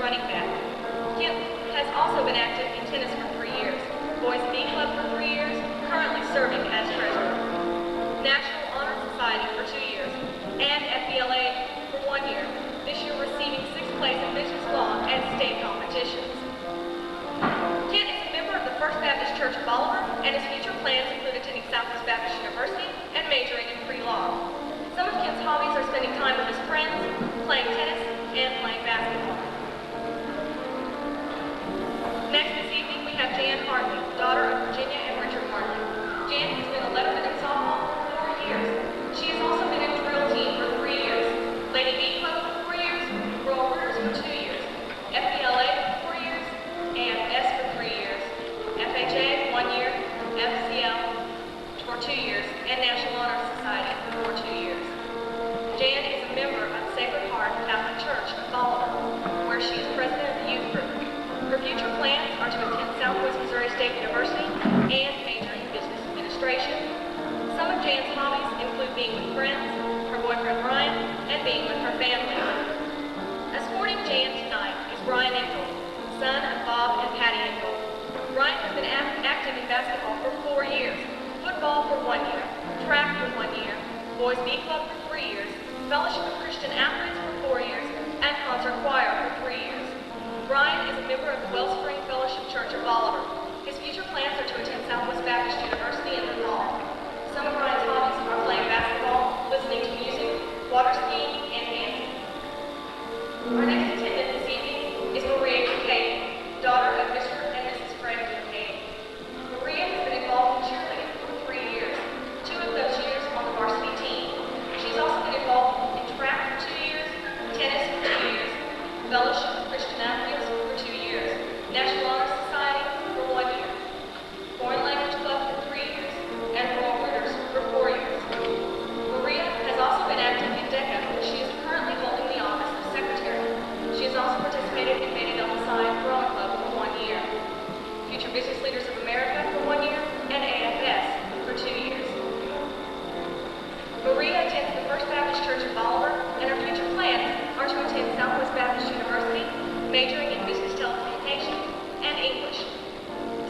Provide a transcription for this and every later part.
running back. Kent has also been active in tennis for 3 years, Boys B Club for 3 years, currently serving as treasurer, National Honor Society for 2 years, and FBLA for 1 year, this year receiving 6th place in business law and state competitions. Kent is a member of the First Baptist Church of Bolivar, and his future plans include attending Southwest Baptist University and majoring in pre-law. Some of Kent's hobbies are spending time with his friends, playing tennis, and playing basketball. Next this evening, we have Jan Hartley, daughter of Virginia and Richard Hartley. Jan has been a letterman in softball for 4 years. She has also been in drill team for 3 years, Lady B Club for 4 years, Royal Rooters for 2 years, FBLA for 4 years, AFS for 3 years, FHA 1 year, FCL for 2 years, and National Honor Society for 2 years. Jan is a member of Sacred Heart Catholic Church of Bolivar, where she is president of the youth group. Her future plans are to attend Southwest Missouri State University and major in business administration. Some of Jan's hobbies include being with friends, her boyfriend Brian, and being with her family. Escorting Jan tonight is Brian Engel, son of Bob and Patty Engel. Brian has been active in basketball for 4 years, football for 1 year, track for 1 year, Boys B Club for 3 years, Fellowship of Christian Athletes for 4 years, and concert choir for 3 years. Brian is a member of the Wellspring Fellowship Church of Bolivar. His future plans are to attend Southwest Baptist University in the fall. Some of Brian's hobbies are playing basketball, listening to music, water skiing, and dancing. Our next attendant this evening is Maria Kincaid, daughter of Mr. and Mrs. Fred Kincaid. Maria has been involved in cheerleading for 3 years, 2 of those years on the varsity team. She's also been involved in track for 2 years, tennis for 2 years, Fellowship of Christian Athletes for 2 years, National Honor Society for 1 year, Foreign Language Club for 3 years, and Royal Rooters for 4 years. Maria has also been active in DECA, where she is currently holding the office of secretary. She has also participated in Beta Delta Psi Drama Club for 1 year, Future Business Leaders of America for 1 year, and AFS for 2 years. Maria attends the First Baptist Church of Bolivar, and her future plans are to attend Southwest Baptist University, majoring in business telecommunications and English.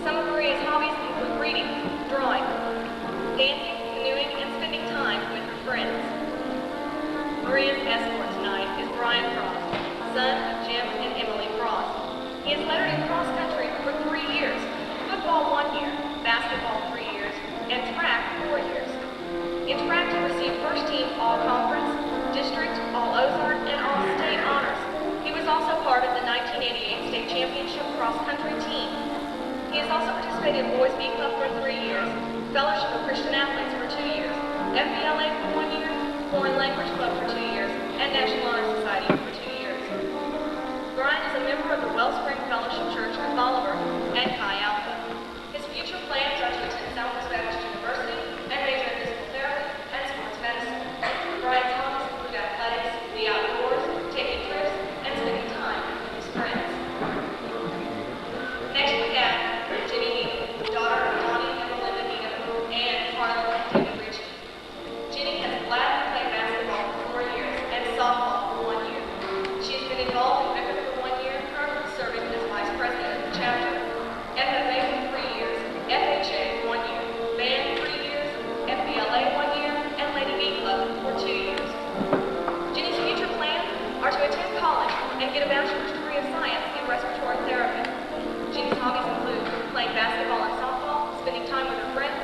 Some of Maria's hobbies include reading, drawing, dancing, canoeing, and spending time with her friends. Maria's escort tonight is Brian Frost, son of Jim and Emily Frost. He has lettered in cross country for 3 years, football 1 year, basketball 3 years, and track 4 years. In track, he received first team all-conference, district, all-Ozark, and all-state honors. He was also part of the 1988 state championship cross-country team. He has also participated in Boys B Club for 3 years, Fellowship of Christian Athletes for 2 years, FBLA for 1 year, Foreign Language Club for 2 years, and National Honor Society for 2 years. Brian is a member of the Wellspring Fellowship Church of Bolivar and Chi Alpha. His future plans are to attend Southwest Baptist University and major in physical therapy and sports medicine. Brian's hobbies include athletics, the outdoors, taking trips, and spending time with his friends. Next we have Jenny Needham, daughter of Donnie and Melinda Needham, and Harlan and David Ritchie. Jenny has gladly played basketball for 4 years and softball for 1 year. She has been involved in Vicar for 1 year, currently serving as vice president of the chapter, FFA for 3 years, FHA 1 year, band 3 years, FBLA 1 year, and Lady B Club for 2 years. Jenny's future plans are to attend college and get a bachelor's degree of science in respiratory therapy. Jenny's hobbies include playing basketball and softball, spending time with her friends,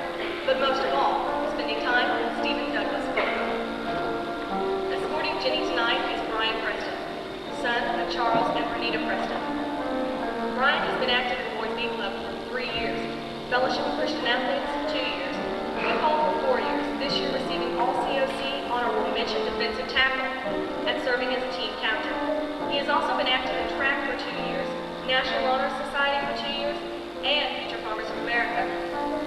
but most of all, spending time with Stephen Douglas Booker. Escorting Jenny tonight is Brian Preston, son of Charles and Renita Preston. Brian has been active in Boys B Club for 3 years, Fellowship of Christian Athletes for 2 years, football for 4 years, this year receiving all COC honorable mention defensive tackle and serving as a team captain. He has also been active in track for 2 years, National Honor Society for 2 years, and Future Farmers of America,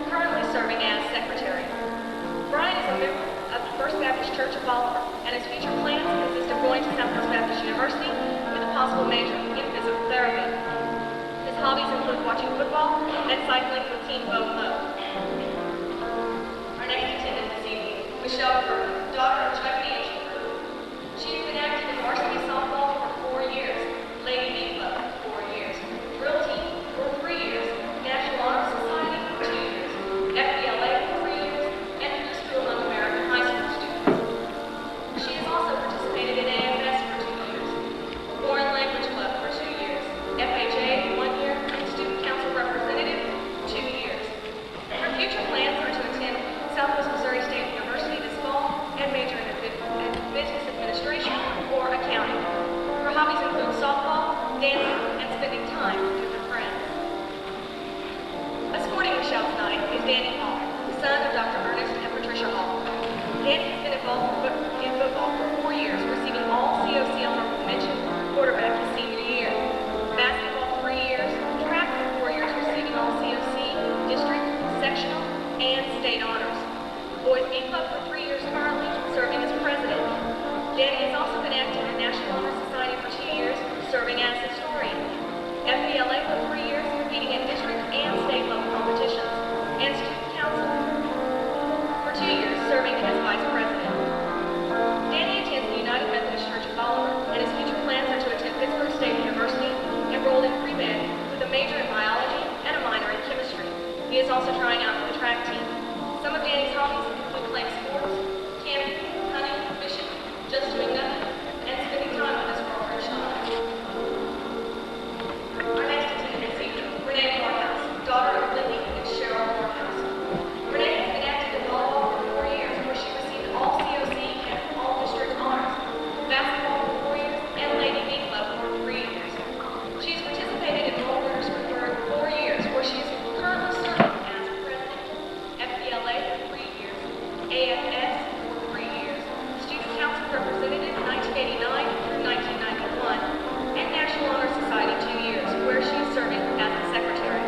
currently serving as secretary. Brian is a member of the First Baptist Church of Bolivar, and his future plans consist of going to Southwest Baptist University with a possible major in physical therapy. His hobbies include watching football and cycling with Team Bo-Mo. Our next attendant this evening, Michelle Burton, daughter of Chuck and Angela Burton. She has been active in varsity softball for 4 years, Lady FBLA for 3 years, competing in district and state level competitions, and student council for 2 years, serving as vice president. Danny attends the United Methodist Church of Bolivar, and his future plans are to attend Pittsburgh State University, enrolled in pre-med with a major in biology and a minor in chemistry. He is also trying out for the track team. Some of Danny's hobbies include playing sports, camping, hunting, fishing, just doing nothing, and spending time with his girlfriend Shauna. Our next attendant is Renee Morehouse, daughter of Lily and Cheryl Morehouse. Renee has been active in volleyball for 4 years, where she received all COC and all district honors, basketball for 4 years, and Lady B Club for 3 years. She has participated in World Winners for 4 years, where she is currently serving as president, FBLA for 3 years, AFS for 3 years, student council representative 1989 through 1991, and National Honor Society 2 years, where she is serving as the secretary.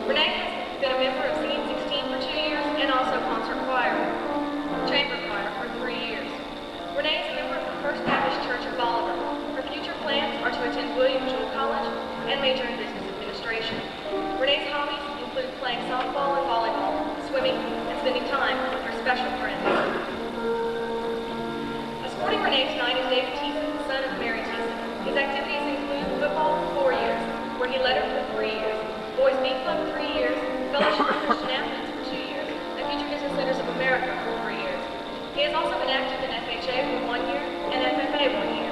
Renee has been a member of Singing 16 for 2 years and also concert choir, chamber choir for 3 years. Renee is a member of the First Baptist Church of Bolivar. Her future plans are to attend William Jewell College and major in business administration. Renee's hobbies include playing softball and volleyball, swimming, and spending time with her special friends. Escorting Renee tonight is David Thiessen, son of Mary Thiessen. His activities include football for 4 years, where he led her for 3 years, Boys B Club 3 years, Fellowship of Christian Athletes for 2 years, and Future Business Leaders of America for 3 years. He has also been active in FHA for 1 year and FFA 1 year.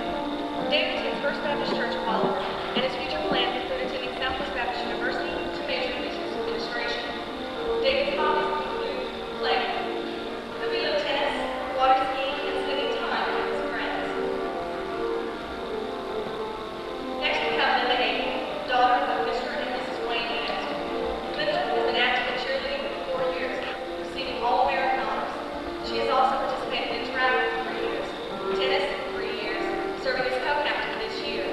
David attends First Baptist Church of Bolivar, and his future plans include attending Southwest Baptist University to major in business administration. David's hobbies include playing. Could be live tennis, water skiing, and spending time with his friends. Next we have Linda Hayden, daughter of Mr. and Mrs. Wayne Hayden. Linda has been active in cheerleading for 4 years, receiving All-American honors. She has also participated in track for 3 years, tennis for 3 years, serving as co-captain this year,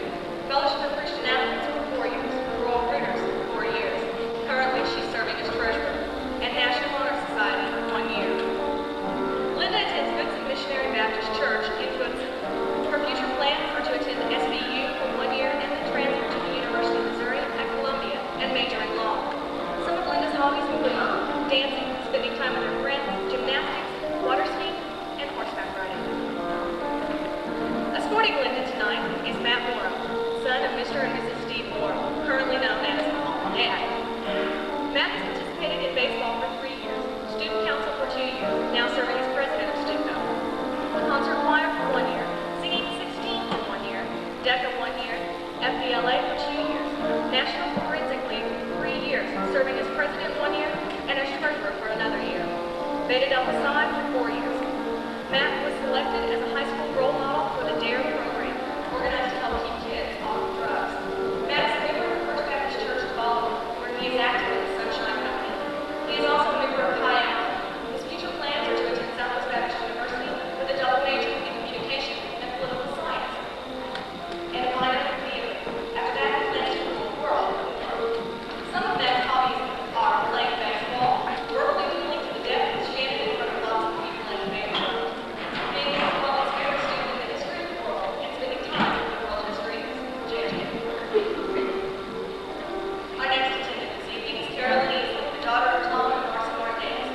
Fellowship of Christian Athletes for 4 years, Royal Ritters for 4 years. Currently, she's serving as treasurer, and National Honor Society for 1 year. Linda attends Goodson Missionary Baptist Church in Goodson. Her future plans are to attend SBU for 1 year and then transfer to the University of Missouri at Columbia and major in law. Some of Linda's hobbies include dancing, spending time with her friends, gymnastics, water skiing, and horseback riding. Escorting Linda tonight is Matt Morrow, son of Mr. and Mrs. Steve Morrow, currently known as Dad. Matt has participated in baseball for 3 years, student council for 2 years, now serving as president of STUCO, concert choir for 1 year, Singing 16 for 1 year, DECA 1 year, FBLA for 2 years, National Forensic League for 3 years, serving as president 1 year, and as treasurer for another year, Beta Delta Psi for 4 years. Matt was selected as a high school role model for the DARE program, organized to help keep kids off of drugs. Matt is a member of the First Baptist Church of Bolivar, where he is active in the Sunshine Company. He is also a member of High Alpha. His future plans are to attend Southwest Baptist University with a double major in communication and political science, and a minor in theater. After that, he plans to rule the world. Some of Matt's hobbies are playing baseball, verbally dueling to the death with Shannon in front of lots of people in the neighborhood, being a college favorite student in the history of the world, and spending time with the world history, JJ. Our next attendant this evening is Carolyn Easley, the daughter of Tom and Marcy Martinez.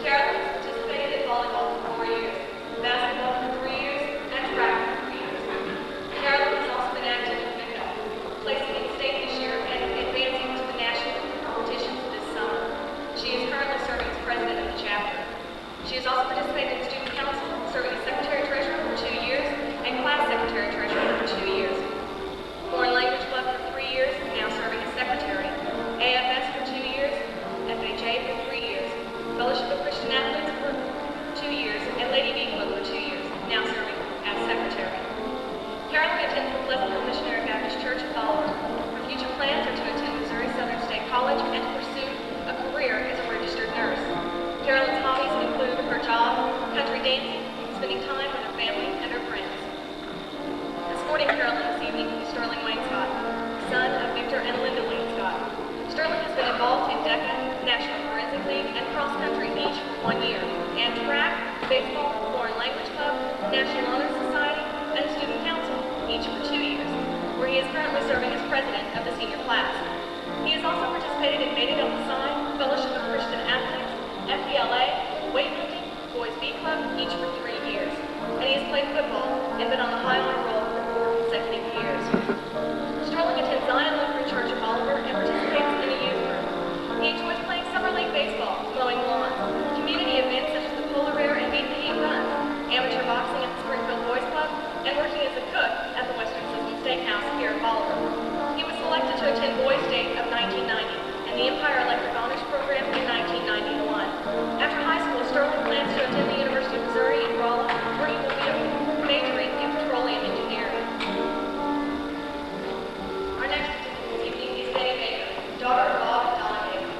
Carolyn has participated in volleyball for 4 years, basketball for 3 years, and track for 3 years. Carolyn has also been active in pickup, placing in state this year and advancing to the national competitions this summer. She is currently serving as president of the chapter. She has also participated in student council, serving as secretary-treasurer for 2 years, and class secretary-treasurer for 2 years. Foreign Language Club for 3 years, now serving as secretary. AFS for 2 years, FHA for 3 years. Fellowship of Christian Athletes for 2 years, and Lady B Club for 2 years, now serving as secretary. Carolyn attends the Pleasantville Missionary Baptist Church of Bolivar. Her future plans are to attend Missouri Southern State College and to pursue a career as a registered nurse. Carolyn's hobbies include her job, country dancing, spending time with her family and her friends. Escorting Carolyn this evening is Sterling Wainscott, son of Victor and Linda Wainscott. Sterling has been involved in DECA, National Forensic League, and cross country each for 1 year, and track, baseball, Foreign Language Club, National Honor Society, and Student Council, each for 2 years, where he is currently serving as president of the attend Boys State of 1990 and the Empire Electric Honors Program in 1991. After high school, Sterling plans to attend the University of Missouri in Rolla, where he will be majoring in petroleum engineering. Our next attendant this evening is Betty Baker, daughter of Bob and Donna Baker.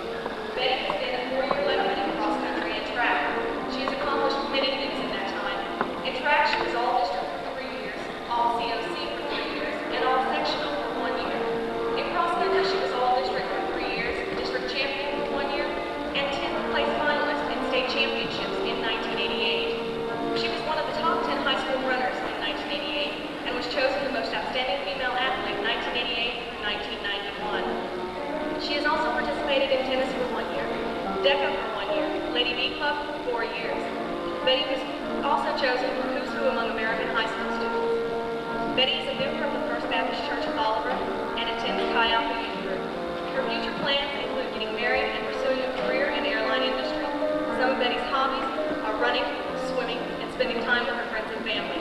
Betty has been a 4-year letterman in cross country and track. She has accomplished many things in that time. In track, she was all district for 3 years, all COC for 3 years, and all sectional for 1 year. In cross country, she was all district for 3 years, district champion for 1 year, and 10th place finalist in state championships in 1988. She was one of the top 10 high school runners in 1988 and was chosen the most outstanding female athlete 1988 through 1991. She has also participated in tennis for 1 year, DECA for 1 year, Lady B Club for 4 years. Betty was also chosen for Who's Who among American high school students. Betty is a member of the First Baptist Church of Bolivar and attends Chi Alpha Youth Group. Her future plans include getting married and pursuing a career in the airline industry. Some of Betty's hobbies are running, swimming, and spending time with her friends and family.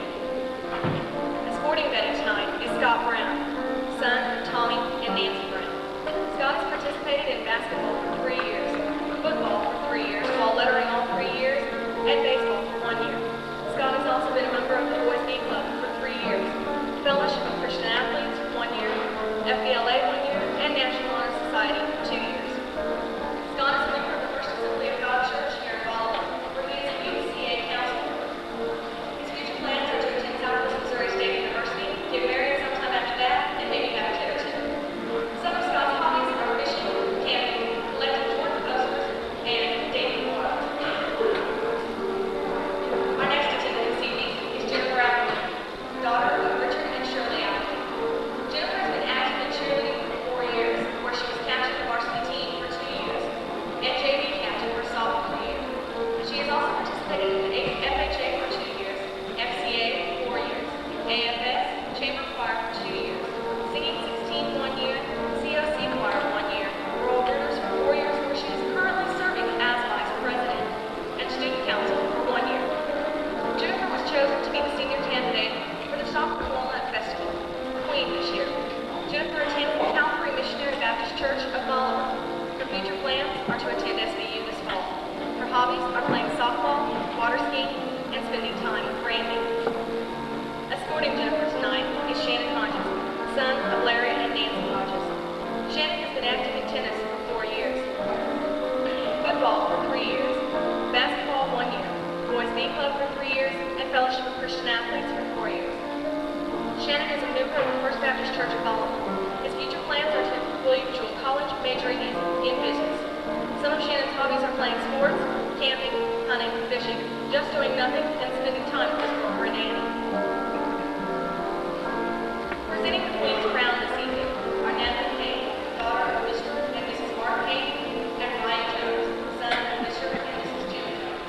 Escorting Betty tonight is Scott Brown, son of Tommy and Nancy Brown. Scott has participated in basketball for 3 years, football for 3 years, while lettering all 3 years, and baseball for 1 year. Scott has also been a member of the Boys B Club for 3 years, Fellowship of Christian Athletes for 1 year, FBLA 1 year, and National Honor Society for 2 years. Scott is a member of the First Assembly of God Church here in Bolivar, where he is a UCA counselor. His future plans are to attend Southwest Missouri State University, get married sometime after that, and maybe have a kid or two. Some of Scott's hobbies are fishing, camping, collecting torn posters, and dating more. Our next attendant this evening is Jennifer Appleton, daughter of Richard and Shirley Appleton. Jennifer has been active in cheerleading for 4 years, where she was captain of the varsity team for 2 years, and JV captain for sophomore year. She has also participated in the FHA for 2 years, FCA for 4 years, AFS, chamber choir for 2 years, singing 16 1 year, COC choir 1 year, Rural Rooters for 4 years, where she is currently serving as vice president, and student council for 1 year. Jennifer was chosen to be the senior candidate for the Chocolate Walnut Festival, Queen, this year. Jennifer attends the Calvary Missionary Baptist Church of Bolivar. Her future plans are to attend SBU this fall. Her hobbies are playing softball, water skiing, and spending time with Randy. Escorting Jennifer tonight is Shannon Hodges, son of Larry and Nancy Hodges. Shannon has been active in tennis for 4 years, football for 3 years, basketball 1 year, Boys B Club for 3 years, and Fellowship of Christian Athletes for 4 years. Shannon is a member of the First Baptist Church of Bolivar. His future plans are to William Jewell College, majoring in business. Some of Shannon's hobbies are playing sports, camping, hunting, fishing, just doing nothing, and spending time with his girlfriend Annie. Presenting the Queen's Crown this evening are Natalie Kane, daughter of Mr. and Mrs. Mark Kane, and Ryan Jones, son of Mr. and Mrs. Jim Jones.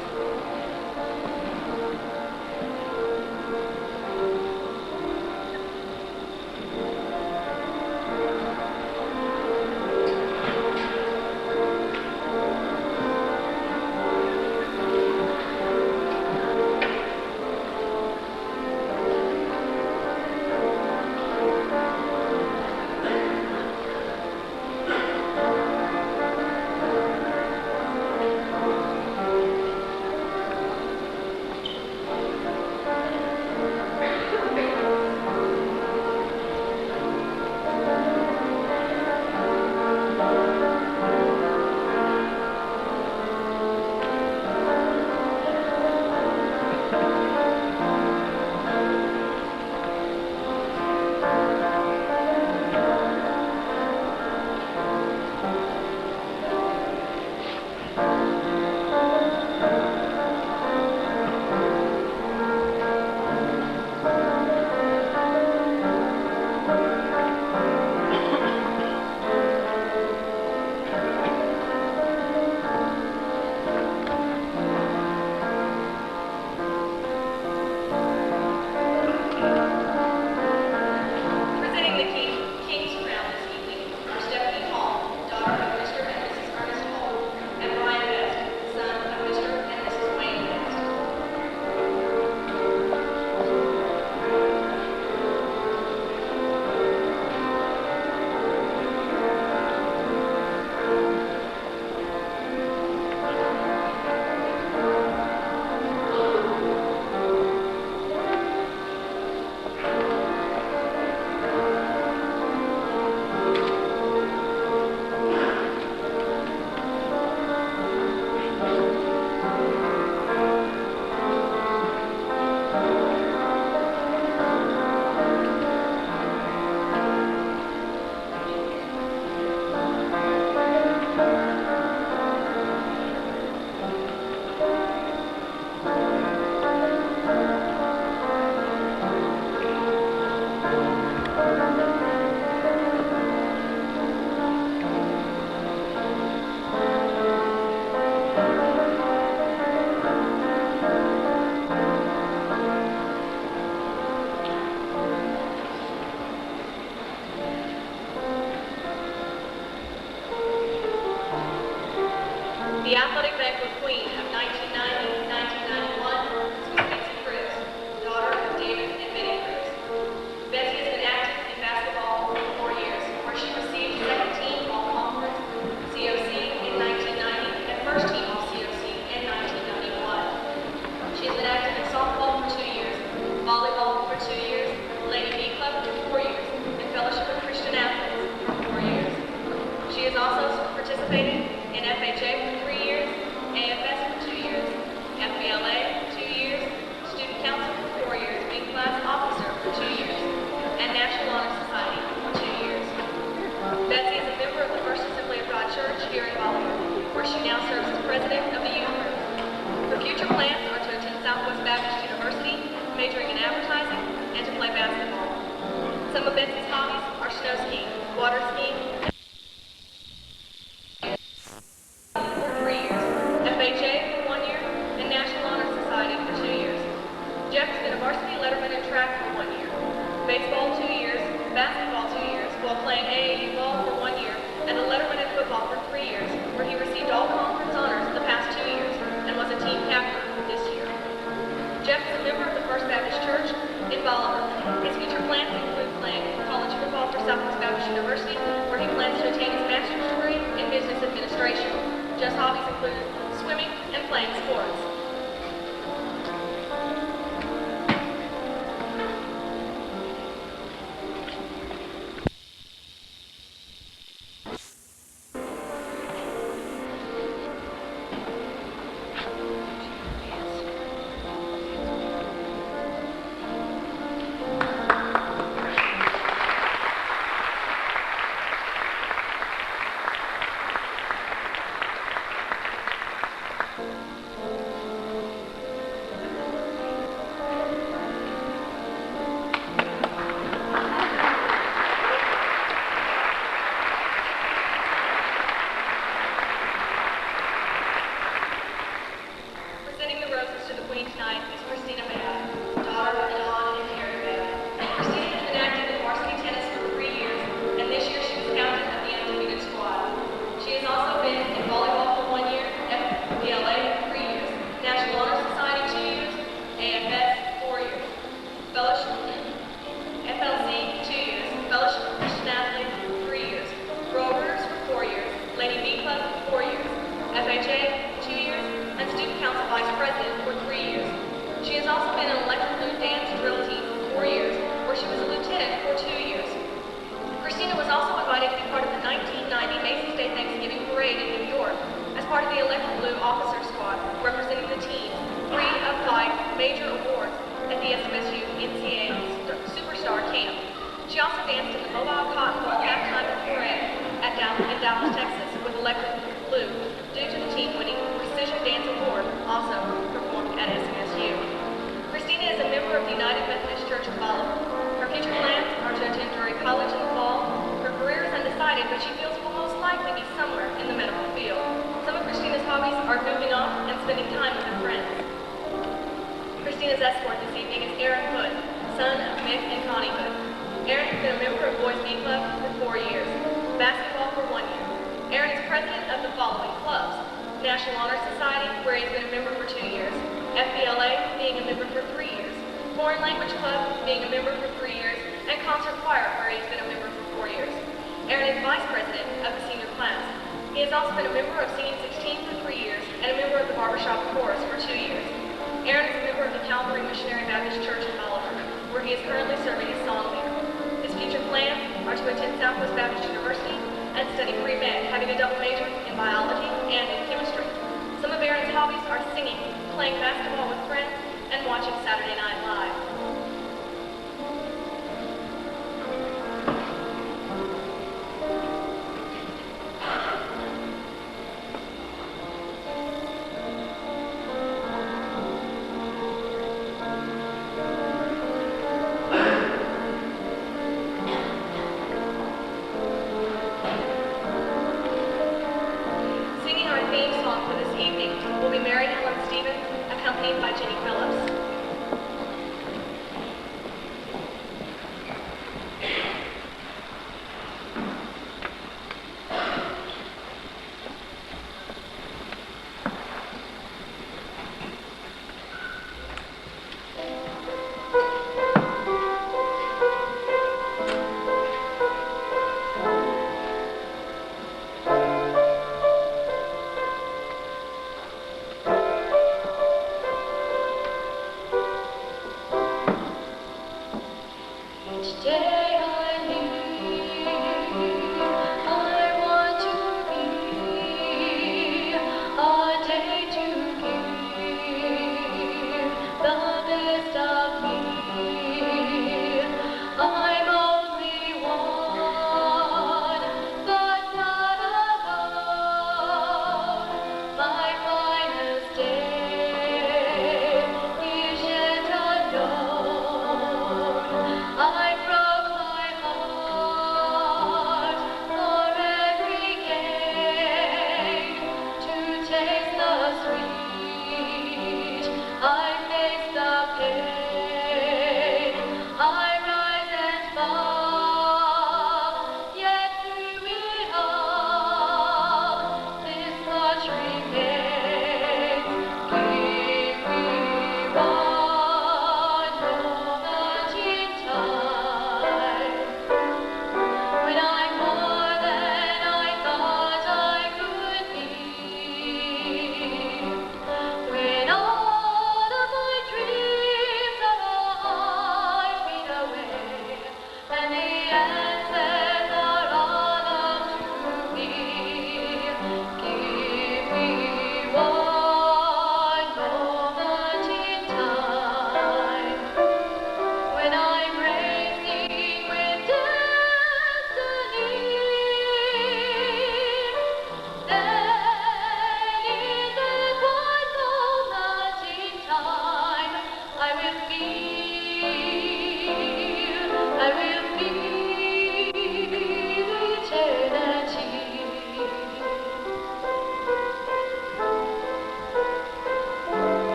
The athletic banquet queen of 1990-1991 was Betsy Cruz, daughter of David and Betty Cruz. Betsy has been active in basketball for 4 years, where she received second team all-conference COC in 1990 and first team all-COC in 1991. She has been active in softball for 2 years, volleyball for 2 years, Lady B Club for 4 years, and Fellowship of Christian Athletes for 4 years. She has also participated in FHA for 3 years, AFS for 2 years, FBLA 2 years, Student Council for 4 years, being class officer for 2 years, and National Honor Society for 2 years. Betsy is a member of the First Assembly of God Church here in Bolivar, where she now serves as president of the youth group. Her future plans are to attend Southwest Baptist University, majoring in advertising, and to play basketball. Some of Betsy's hobbies are snow skiing, water skiing, for 3 years, FHA for 1 year, and National Honor Society for 2 years. Jeff has been a varsity letterman in track for 1 year, baseball 2 years, basketball 2 years, while playing AAU ball for 1 year, and a letterman in football for 3 years, where he received all conference honors the past 2 years and was a team captain this year. Jeff is a member of the First Baptist Church in Bolivar. His future plans include playing college football for Southwest Baptist University, where he plans to attain his master's degree in business administration. Jeff's hobbies include swimming and playing sports. National Honor Society, where he's been a member for 2 years, FBLA, being a member for 3 years, Foreign Language Club, being a member for 3 years, and Concert Choir, where he's been a member for 4 years. Aaron is Vice President of the senior class. He has also been a member of Singing 16 for 3 years, and a member of the Barbershop Chorus for 2 years. Aaron is a member of the Calvary Missionary Baptist Church in Bolivar, where he is currently serving as song leader. His future plans are to attend Southwest Baptist University and study pre-med, having a double major in biology and in chemistry. Some of Aaron's hobbies are singing, playing basketball with friends, and watching Saturday Night Live. Accompanied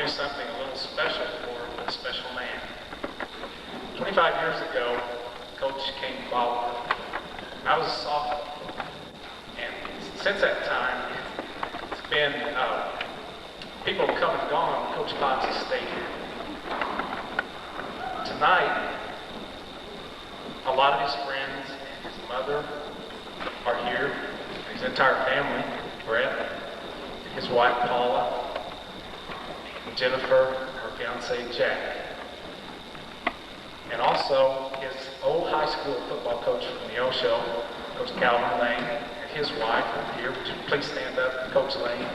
do something a little special for a special man. 25 years ago, Coach came to Bolivar. I was a sophomore, and since that time, it's been, people have come and gone. Coach Pototts has stayed here. Tonight, a lot of his friends and his mother are here, his entire family, Brett, his wife Paula, and Jennifer, her fiance Jack, and also his old high school football coach from the O show, Coach Calvin Lane, and his wife are here. Would you please stand up, Coach Lane?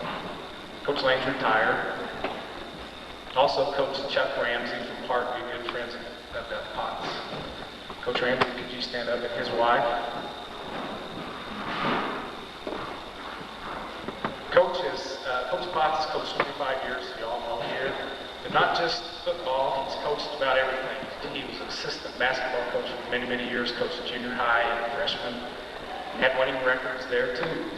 Coach Lane's retired. Also Coach Chuck Ramsey from Parkview, good friends of the Potts. Coach Ramsey, could you stand up, and his wife? Coach Potts has coached 25 years, you all know here. But not just football, he's coached about everything. He was an assistant basketball coach for many, many years, coached junior high and freshman. Had winning records there too.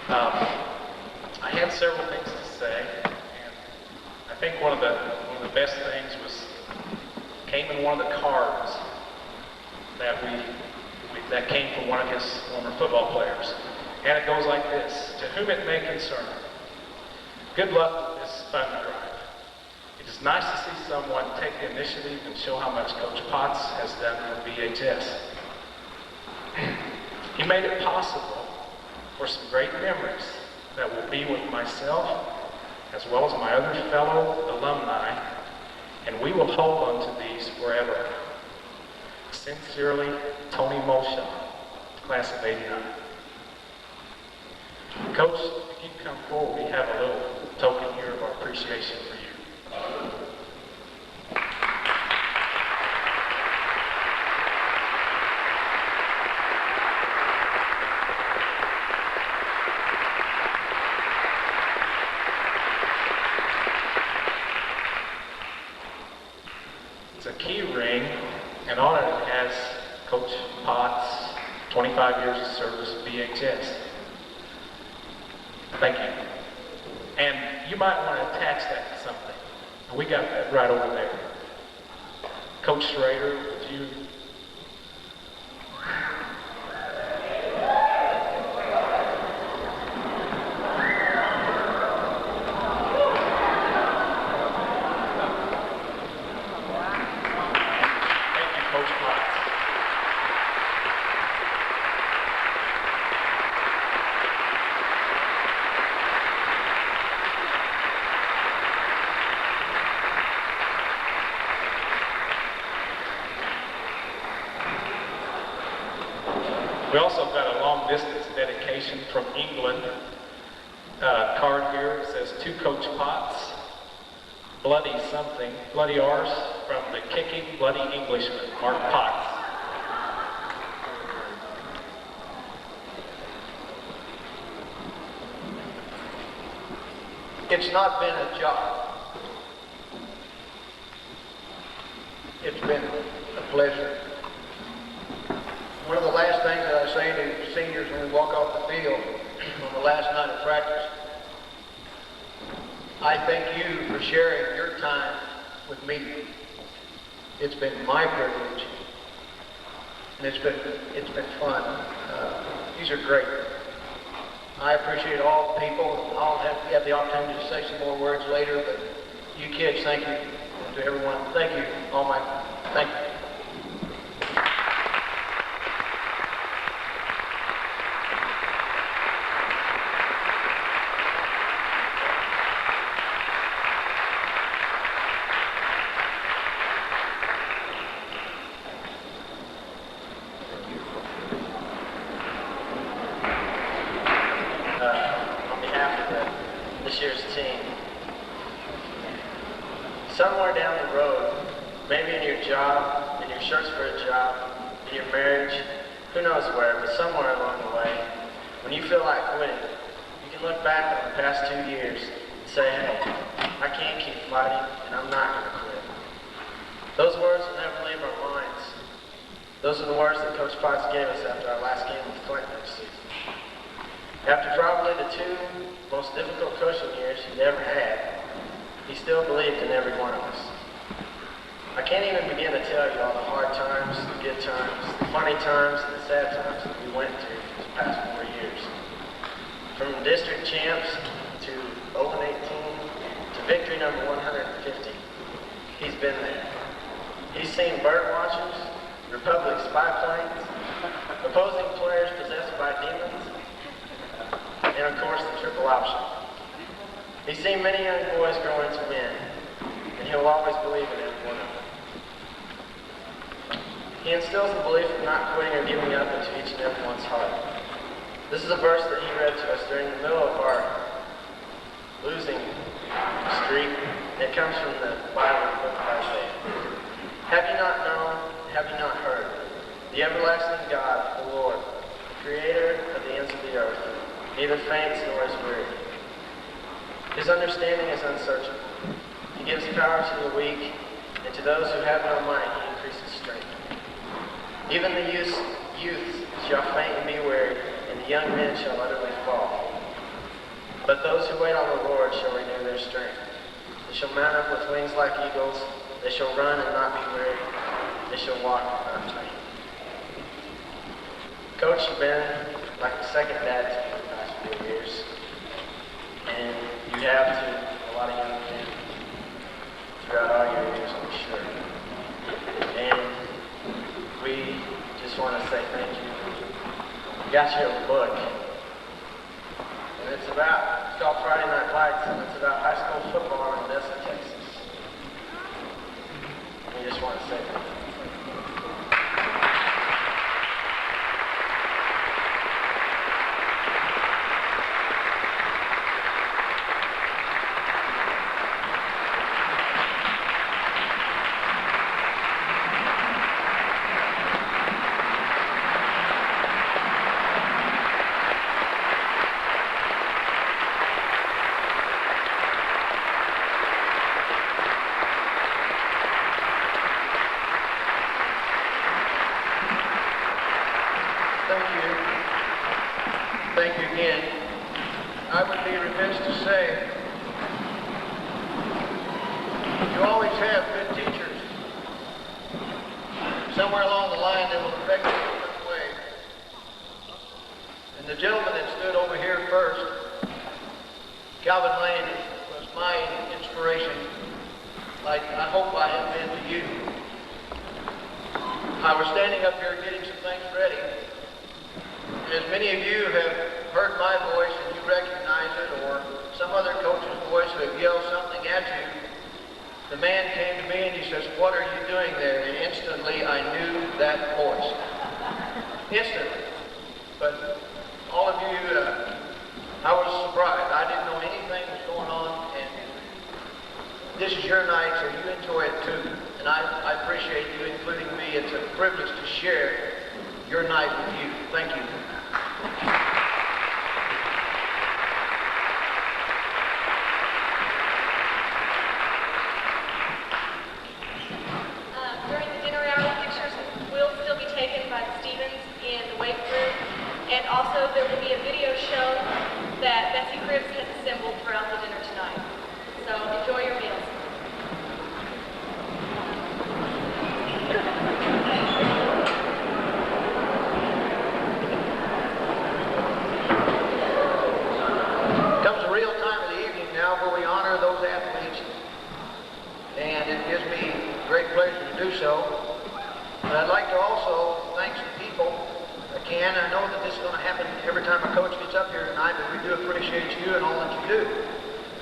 I had several things to say, and I think one of the best things came in one of the cards that came from one of his former football players. And it goes like this: to whom it may concern, good luck with this fund drive. It is nice to see someone take the initiative and show how much Coach Potts has done for BHS. He made it possible for some great memories that will be with myself as well as my other fellow alumni, and we will hold on to these forever. Sincerely, Tony Molshaw, class of '89. Coach, if you can come forward, we have a little token here of our appreciation for you. It's a key ring, and on it it has Coach Potts' 25 years of service at BHS. Thank you. And you might want to attach that to something. We got that right over there. Coach Schrader, would you? Thank you, Coach Potts. We also got a long distance dedication from England. Card here says, to Coach Potts, bloody something, bloody R's, from the kicking bloody Englishman, Mark Potts. It's not been a job. It's been a pleasure. One of the last things that I say to seniors when we walk off the field on the last night of practice, I thank you for sharing your time with me. It's been my privilege, and it's been fun. These are great. I appreciate all the people. I'll have the opportunity to say some more words later, but you kids, thank you to everyone. Thank you, thank you. On behalf of this year's team, somewhere down the road, maybe in your job, in your search for a job, in your marriage, who knows where, but somewhere along the way, when you feel like quitting, you can look back on the past 2 years and say, hey, I can't keep fighting, and I'm not going to quit. Those words will never leave our minds. Those are the words that Coach Potts gave us after our last game with Clinton this season. After probably the 2 most difficult coaching years he'd ever had, he still believed in every one of us. I can't even begin to tell you all the hard times, the good times, the funny times, and the sad times that we went through these past 4 years. From district champs to 0-18 to victory number 150, he's been there. He's seen bird watchers, Republic spy planes, opposing players possessed by demons, and of course the triple option. He's seen many young boys grow into men, and he'll always believe in every one of them. He instills the belief of not quitting or giving up into each and every one's heart. This is a verse that he read to us during the middle of our losing streak. It comes from the Bible, the book of Isaiah. Have you not known, have you not heard? The everlasting God, the Lord, the creator of the ends of the earth, neither faints nor is weary. His understanding is unsearchable. He gives power to the weak, and to those who have no might, he increases strength. Even the youth shall faint and be weary, and the young men shall utterly fall. But those who wait on the Lord shall renew their strength. They shall mount up with wings like eagles. They shall run and not be weary. They shall walk and not faint. Coach, you've been like the second dad to me the past 4 years. And you have to a lot of young men throughout all your years, I'm sure. And we just want to say thank you. We got you a book. And it's called Friday Night Lights, and it's about high school football in Odessa, Texas. We just want to say thank you. Thank you again. I would be remiss to say, you always have good teachers. Somewhere along the line they will affect you in a different way. And the gentleman that stood over here first, Calvin Lane, was my inspiration, like I hope I have been to you. I was standing up here getting some things ready. As many of you have heard my voice and you recognize it, or some other coach's voice who have yelled something at you, the man came to me and he says, "What are you doing there?" And instantly I knew that voice. Instantly. But all of you, I was surprised. I didn't know anything was going on, and this is your night, so you enjoy it too. And I appreciate you including me. It's a privilege to share your night with you. Thank you. During the dinner hour, pictures will still be taken by the Stevens in the wake room, and also there will be a video show that Betsy Cribbs has assembled throughout the dinner tonight. So enjoy your meals. Comes a real time of the evening now where we honor those athletes, and it gives me great pleasure to do so. But I'd like to also thank some people. I know that this is going to happen every time a coach gets up here tonight, but we do appreciate you and all that you do.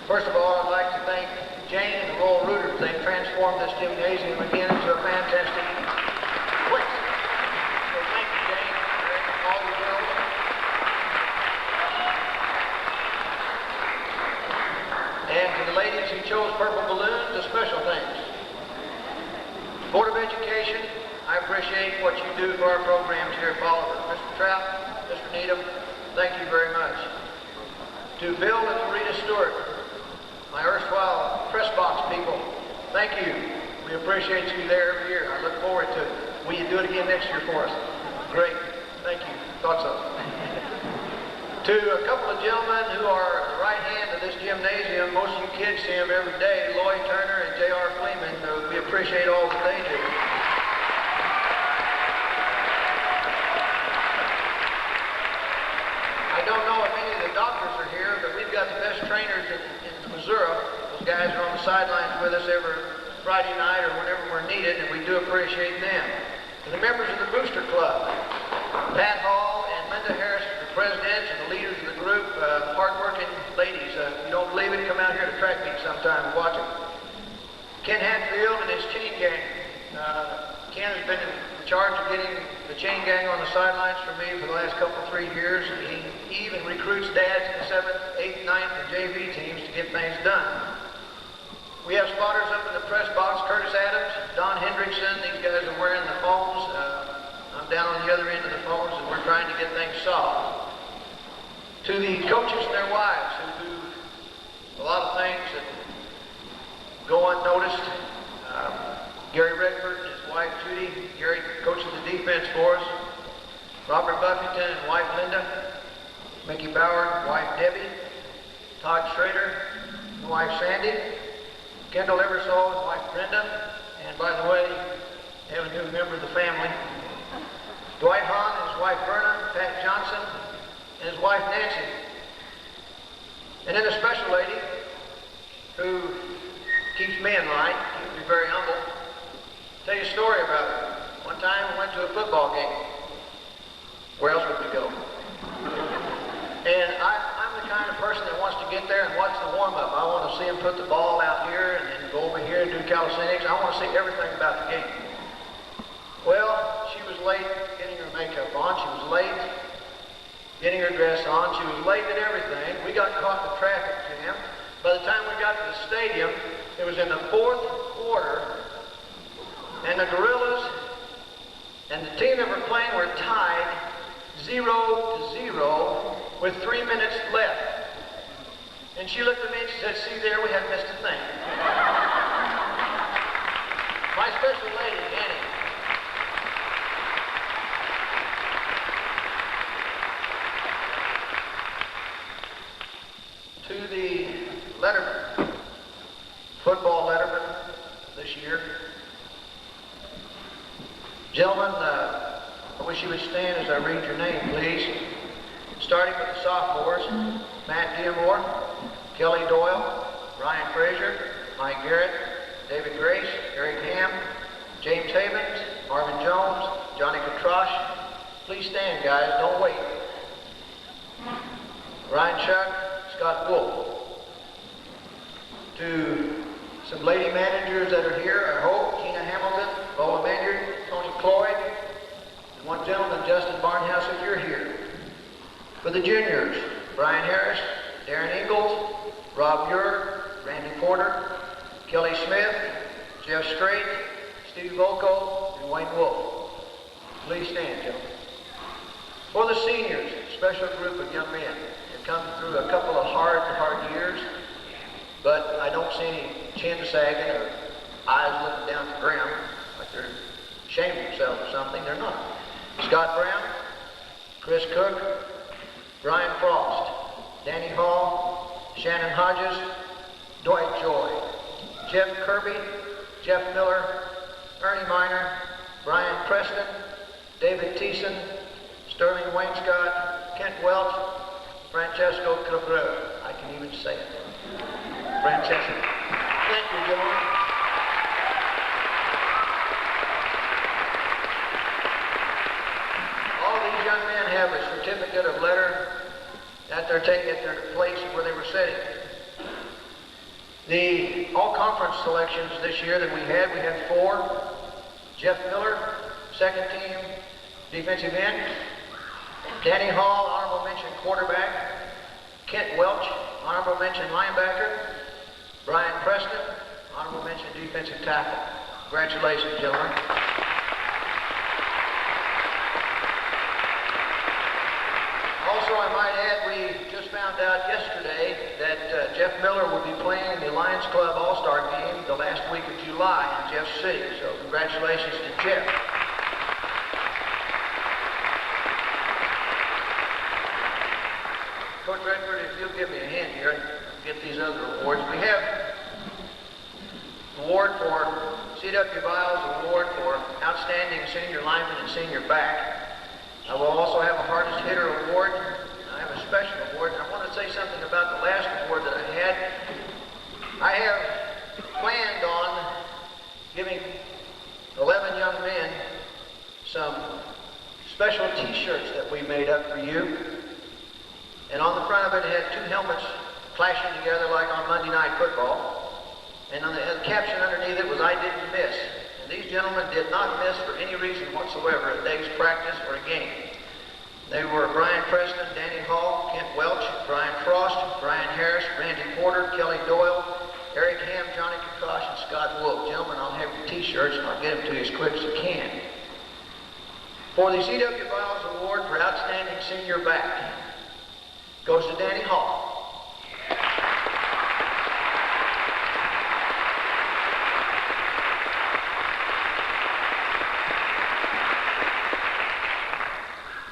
First of all, I'd like to thank Jane and the Royal Rooters. They've transformed this gymnasium again into a fantastic place. So thank you, Jane, for all your girls. And to the ladies who chose purple balloons, a special thanks. Board of Education, I appreciate what you do for our programs here at Bolivar. Mr. Trout, Mr. Needham, thank you very much. To Bill and Marita Stewart, my erstwhile press box people, thank you. We appreciate you there every year. I look forward to it. Will you do it again next year for us? Great. Thank you. Thought so. To a couple of gentlemen who are the right hand of this gymnasium, most of you kids see them every day, Lloyd Turner and J.R. Fleeman, we appreciate all that they do. I don't know if any of the doctors are here, but we've got the best trainers in Missouri. Those guys are on the sidelines with us every Friday night or whenever we're needed, and we do appreciate them. To the members of the Booster Club, Pat Hall and Linda Harris, the presidents and the leaders of the group, hard-working ladies. If you don't believe it, come out here to track meet sometime and watch it. Ken Hatfield and his chain gang. Ken has been in charge of getting the chain gang on the sidelines for me for the last 3 years. He even recruits dads in the 7th, 8th, 9th, and JV teams to get things done. We have spotters up in the press box, Curtis Adams, Don Hendrickson. These guys are wearing the phones. I'm down on the other end of the phones, and we're trying to get things solved. To the coaches and their wives who do a lot of things that go unnoticed. Gary Redford and his wife Judy. Gary coaches the defense for us. Robert Buffington and wife Linda. Mickey Bauer and wife Debbie. Todd Schrader and wife Sandy. Kendall Eversole and wife Brenda. And by the way, we have a new member of the family. Dwight Hahn and his wife Verna. Pat Johnson and his wife Nancy. And then a special lady who keeps me in line, keeps me very humble. Tell you a story about her. One time we went to a football game. Where else would we go? And I'm the kind of person that wants to get there and watch the warm-up. I want to see them put the ball out here and then go over here and do calisthenics. I want to see everything about the game. Well, she was late getting her makeup on. She was late getting her dress on. She was late at everything. We got caught in the traffic jam. By the time we got to the stadium, it was in the 4th quarter, and the Gorillas and the team that were playing were tied 0-0 with 3 minutes left. And she looked at me and she said, "See there, we haven't missed a thing." My special lady, Annie. To the letterman, football letterman this year. Gentlemen, I wish you would stand as I read your name, please. Starting with the sophomores, Matt Diamore, Kelly Doyle, Ryan Frazier, Mike Garrett, David Grace, Eric Ham, James Havens, Marvin Jones, Johnny Katrosh. Please stand, guys, don't wait. Ryan Chuck, Scott Wolf. To some lady managers that are here, I hope, Tina Hamilton, Bola Maynard, Tony Cloyd, and one gentleman, Justin Barnhouse, if you're here. For the juniors, Brian Harris, Darren Ingalls, Rob Muir, Randy Porter, Kelly Smith, Jeff Strait, Steve Volko, and Wayne Wolf. Please stand, gentlemen. For the seniors, a special group of young men. They've come through a couple of hard years, but I don't see any chin sagging or eyes looking down the ground like they're ashamed of themselves or something. They're not. Scott Brown, Chris Cook, Brian Frost, Danny Hall, Shannon Hodges, Dwight Joy, Jeff Kirby, Jeff Miller, Ernie Miner, Brian Preston, David Thiessen, Sterling Wainscott, Kent Welch, Francesco Cabrera. I can even say it. Francesco. Thank you, gentlemen. All these young men have a certificate of letter at their place where they were sitting. The all-conference selections this year that we had 4. Jeff Miller, second team defensive end. Danny Hall, honorable mention quarterback. Kent Welch, honorable mention linebacker. Brian Preston, honorable mention defensive tackle. Congratulations, gentlemen. Also, I might add, we just found out yesterday that Jeff Miller will be playing in the Lions Club All-Star game the last week of July in Jeff City. So congratulations to Jeff. North Redford, if you'll give me a hand here and get these other awards. We have award for C.W. Biles Award for Outstanding Senior Lineman and Senior Back. I will also have a Hardest Hitter Award. I have a special award. I want to say something about the last award that I had. I have planned on giving 11 young men some special t-shirts that we made up for you. And on the front of it had two helmets clashing together like on Monday Night Football. And on the caption underneath it was, "I didn't miss." And these gentlemen did not miss for any reason whatsoever a day's practice or a game. They were Brian Preston, Danny Hall, Kent Welch, Brian Frost, Brian Harris, Randy Porter, Kelly Doyle, Eric Ham, Johnny Kakash, and Scott Wolf. Gentlemen, I'll have your t-shirts and I'll get them to you as quick as I can. For the C.W. Biles Award for Outstanding Senior Back goes to Danny Hall.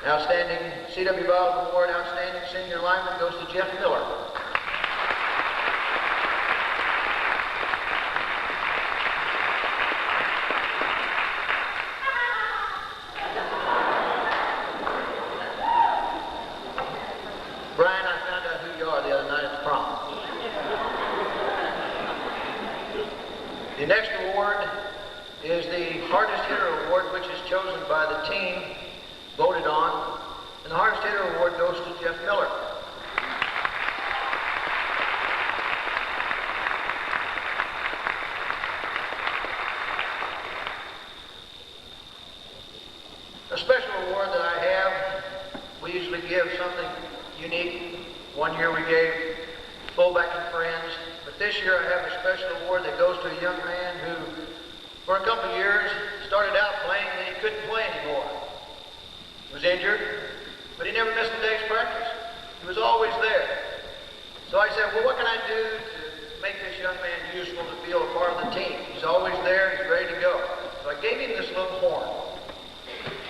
Outstanding C.W. Bolivar Award, Outstanding Senior Lineman goes to Jeff Miller. Brian, I found out who you are the other night at the prom. The next award is the Hardest Hitter Award, which is chosen by the team, voted on, and the Hardest Hitter Award goes to Jeff Miller. A special award that I have, we usually give something unique. One year we gave Fullback and Friends, but this year I have a special award that goes to a young man who, for a couple of years, started out playing and he couldn't play anymore. He was injured, but he never missed a day's practice. He was always there. So I said, well, what can I do to make this young man useful to feel a part of the team? He's always there, he's ready to go. So I gave him this little horn.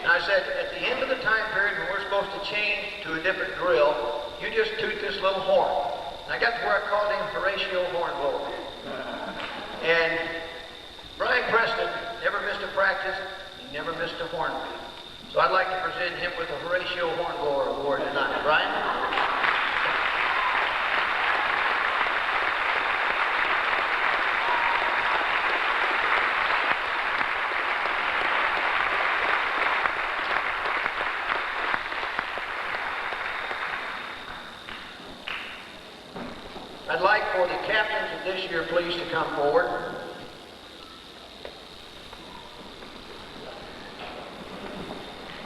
And I said, at the end of the time period when we're supposed to change to a different drill, you just toot this little horn. And I got to where I called him Horatio Hornblower. And Brian Preston never missed a practice, he never missed a horn beat. So I'd like to present him with a Horatio Hornblower Award tonight. Brian? I'd like for the captains of this year, please, to come forward.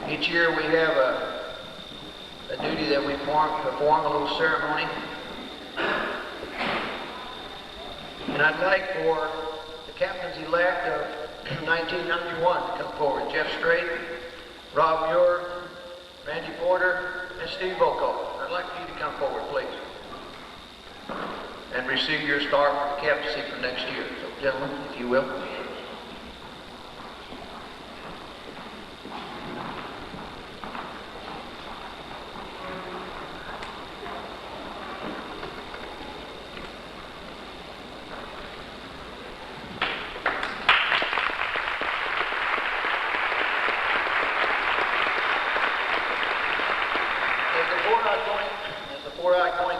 Each year we have a duty that we perform, a little ceremony. And I'd like for the captains-elect of 1991 to come forward. Jeff Strait, Rob Muir, Randy Porter, and Steve Volko. I'd like for you to come forward, please, and receive your star for the captaincy for next year. So, gentlemen, if you will.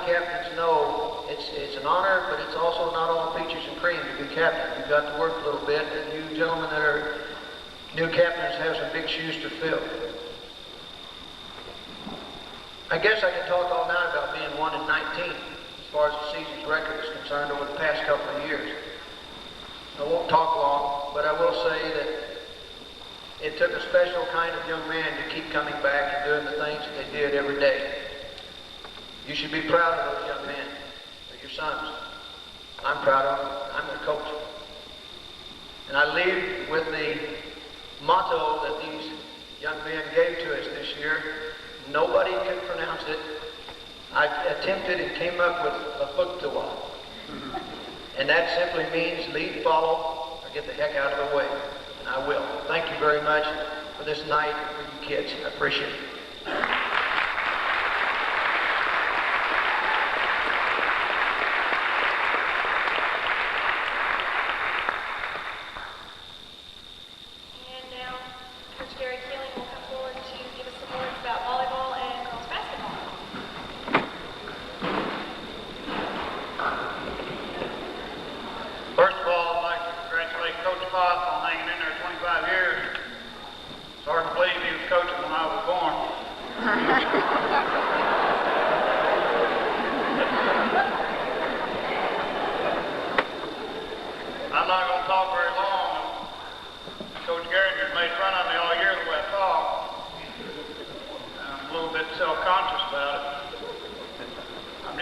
Captains know it's an honor, but it's also not all peaches and cream to be captain. You've got to work a little bit, and you gentlemen that are new captains have some big shoes to fill. I guess I can talk all night about being 1-19 as far as the season's record is concerned over the past couple of years. I won't talk long, but I will say that it took a special kind of young man to keep coming back and doing the things that they did every day. You should be proud of those young men. They're your sons. I'm proud of them. I'm their coach. And I leave with the motto that these young men gave to us this year. Nobody could pronounce it. I attempted and came up with a Pototts. And that simply means lead, follow, or get the heck out of the way. And I will. Thank you very much for this night and for you kids. I appreciate it.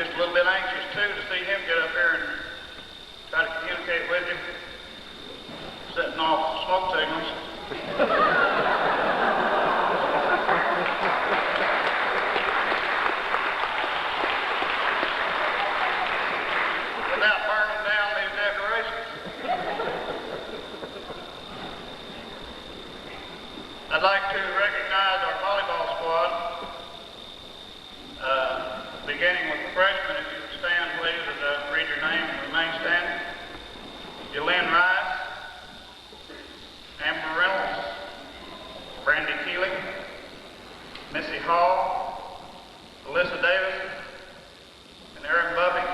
just a little bit anxious too to see him get up here and try to communicate with you, setting off smoke signals. Without burning down these decorations. I'd like to recognize our volleyball squad, beginning with the freshmen. If you would stand, please, as I read your name and remain standing. Jalen Rice, Amber Reynolds, Brandy Keeling, Missy Hall, Alyssa Davis, and Erin Bubby.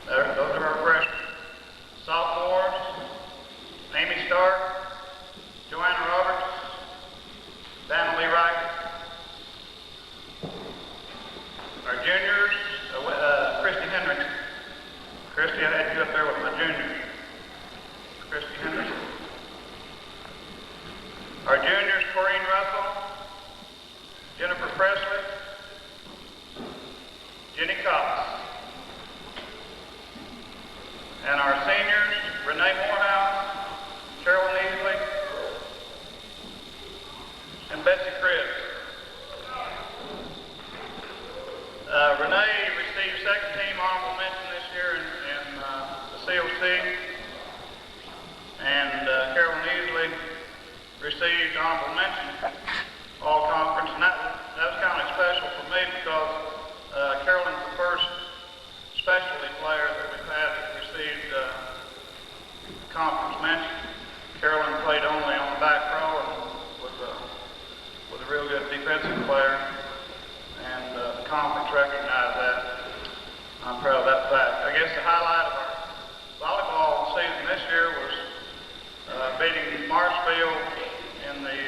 Those are our freshmen. Sophomores, Amy Stark, Joanna Roberts, Dana Lee Wright. Our juniors, Christy Hendrickson. Christy, I had you up there with my junior. Christy Hendrickson. Our juniors, Corrine Russell, Jennifer Presley, Jenny Cox. And our seniors, Renee Morehouse, Cheryl Neasley, and Betsy Cribbs. Renee received second team honorable mention this year in the COC, and Carol Neasley received honorable mention all conference, and that was kind of special for me because Carolyn's the first specialty player that we've had that received conference mention. Carolyn played only on the back row and was a real good defensive player, and the conference recognized that. I'm proud of that fact. I guess the highlight of our volleyball season this year was beating Marshfield in the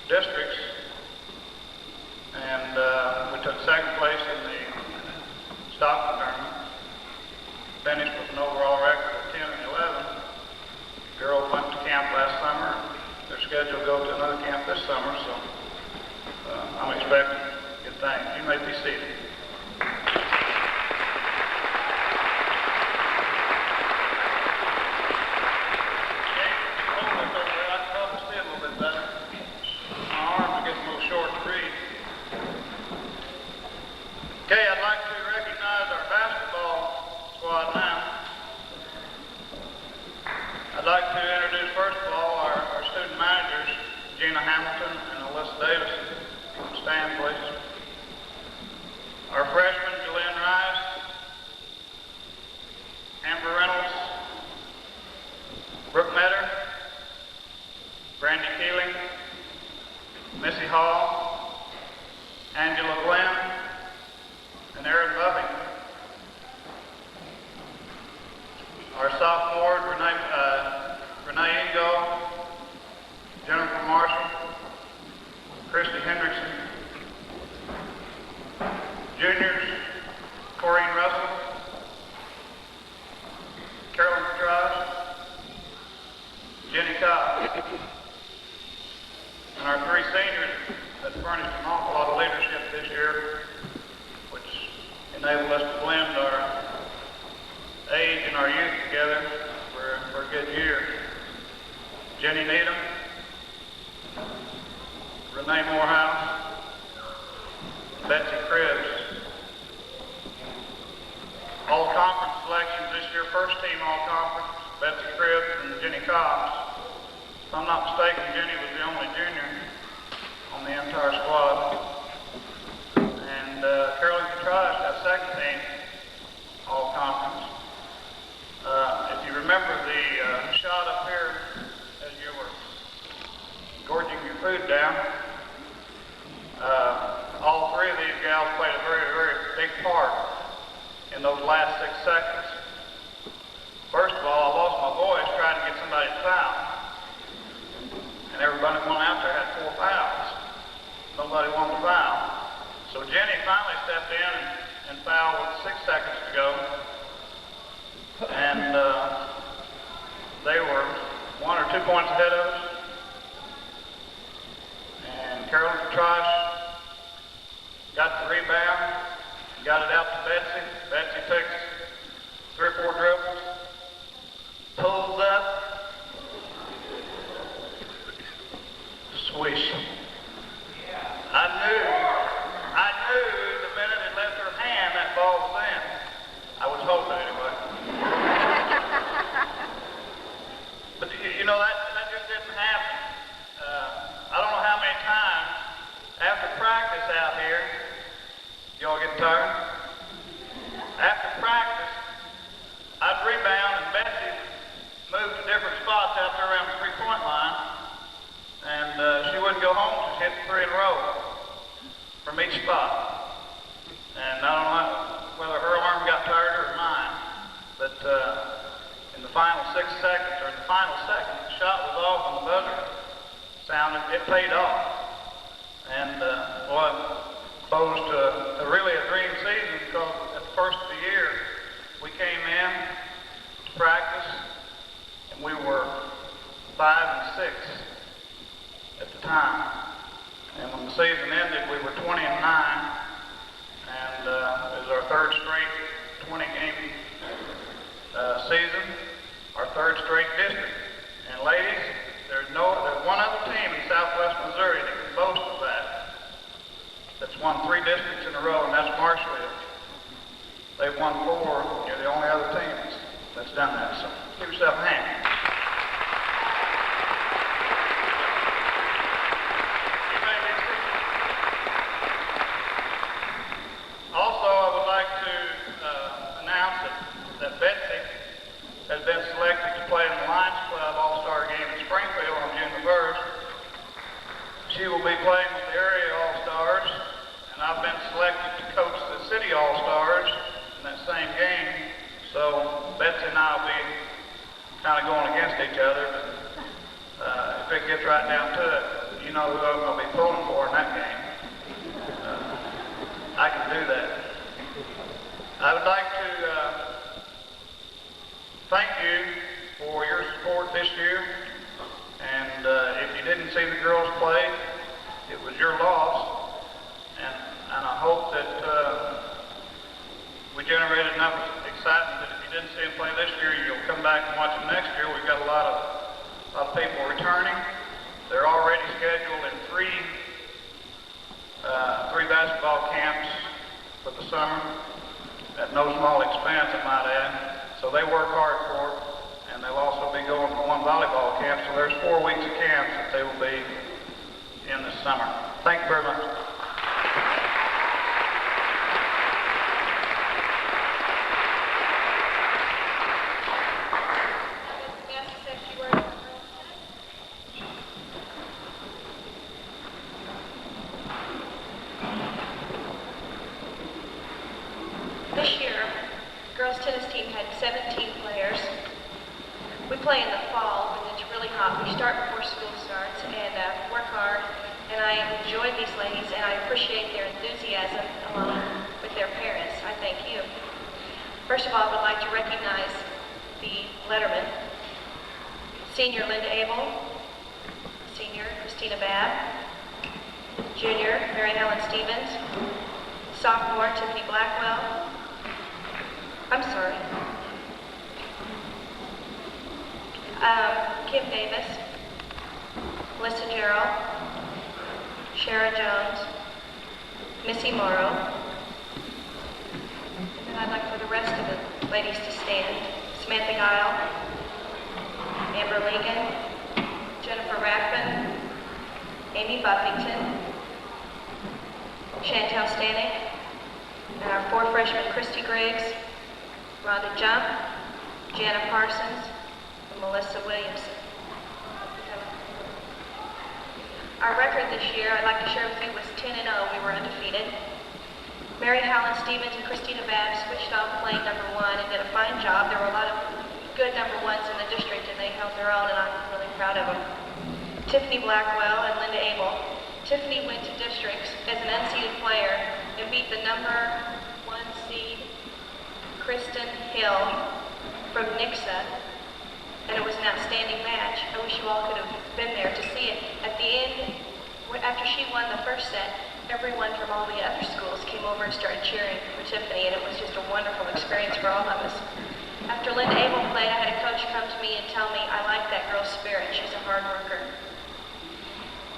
districts, and we took second place in the Stockton tournament, finished with an overall record of 10 and 11. Girls went to camp last summer. They're scheduled to go to another camp this summer, so I'm expecting good things. You may be seated. Okay, I'd like to recognize our basketball squad now. I'd like to introduce first of all our student managers, Gina Hamilton and Alyssa Davis. Stand, please. Our freshmen, Jalen Rice, Amber Reynolds, Brooke Metter, Brandy Keeling, Missy Hall, Angela Glenn, and Erin Bubby. Our sophomores, Renee Ingo, Jennifer Marshall, Christy Hendrickson. Juniors, Corrine Russell, Carolyn Pototts, Jenny Cox. And our three seniors that furnished an awful lot of leadership this year, which enabled us to blend our age and our youth together for a good year. Jenny Needham, Renee Morehouse, Betsy Cribbs. All conference selections this year, first team all conference, Betsy Cribbs and Jenny Cox. If I'm not mistaken, Jenny was the only junior on the entire squad. And Carolyn Pototts got second team all conference. If you remember the shot up here as you were gorging your food down, all three of these gals played a very, very big part in those last 6 seconds. First of all, I lost my voice trying to get somebody to foul. And everybody went out there had 4 fouls. Nobody wanted to foul. So Jenny finally stepped in and fouled with 6 seconds to go. And they were 1 or 2 points ahead of us. And Carolyn Pototts got the rebound. got it out to Betsy. Betsy takes 3 or 4 dribbles, pulls up, swish. I knew the minute it left her hand that ball was in. I was hoping anyway. But you know, that just didn't happen. I don't know how many times after practice out here, y'all get tired? After practice, I'd rebound and Betsy moved to different spots out there around the 3-point line. And she wouldn't go home, just hit 3 in a row from each spot. And I don't know whether her arm got tired or mine, but in the final 6 seconds, or in the final second, the shot was off on the buzzer. It paid off. And opposed to really a dream season, because at the first of the year, we came in to practice, and we were 5 and 6 at the time. And when the season ended, we were 20 and 9, and it was our 3rd straight 20-game season, our 3rd straight district. And ladies, there's one other team in Southwest Missouri that can boast of that. That's won 3 districts in a row, and that's Marshville. They've won 4. You're the only other team that's done that. So give yourself a hand. Also, I would like to announce that Betsy has been selected to play in the Lions Club All-Star game in Springfield on June the 1st. She will be playing with the area All-Stars, and I've been selected to coach the city All-Stars in that same game. So Betsy and I will be kind of going against each other, but if it gets right down to it, you know who I'm going to be pulling for in that game. I can do that. I would like to thank you for your support this year. And if you didn't see the girls play, it was your loss. And I hope that we generated enough excitement that if you didn't see them play this year, you'll come back and watch them next year. We've got a lot of people returning. They're already scheduled in 3 basketball camps for the summer at no small expense, I might add. So they work hard for it, and they'll also be going to 1 volleyball camp. So there's 4 weeks of camps that they will be in this summer. Thank you very much. This year, the girls' tennis team had 17 players. We play in the fall when it's really hot. We start before school starts and work hard. And I enjoy these ladies, and I appreciate their enthusiasm along with their parents. I thank you. First of all, I would like to recognize the lettermen. Senior Linda Abel, Senior Christina Babb, Junior Mary Helen Stevens, Sophomore Tiffany Blackwell, Kim Davis, Melissa Gerald, Shara Jones, Missy Morrow, and then I'd like for the rest of the ladies to stand. Samantha Guile, Amber Lincoln, Jennifer Rackman, Amy Buffington, Chantel Stanek, and our 4 freshmen, Christy Griggs, Rhonda Jump, Jana Parsons, and Melissa Williamson. Our record this year, I'd like to share with you, was 10-0. We were undefeated. Mary Helen Stevens and Christina Babb switched off playing number 1 and did a fine job. There were a lot of good number 1s in the district, and they held their own, and I'm really proud of them. Tiffany Blackwell and Linda Abel. Tiffany went to districts as an unseeded player and beat the number 1 seed, Kristen Hill, from Nixa, and it was an outstanding match. I wish you all could have been there to see it. At the end, after she won the first set, everyone from all the other schools came over and started cheering for Tiffany, and it was just a wonderful experience for all of us. After Linda Abel played, I had a coach come to me and tell me, I like that girl's spirit. She's a hard worker.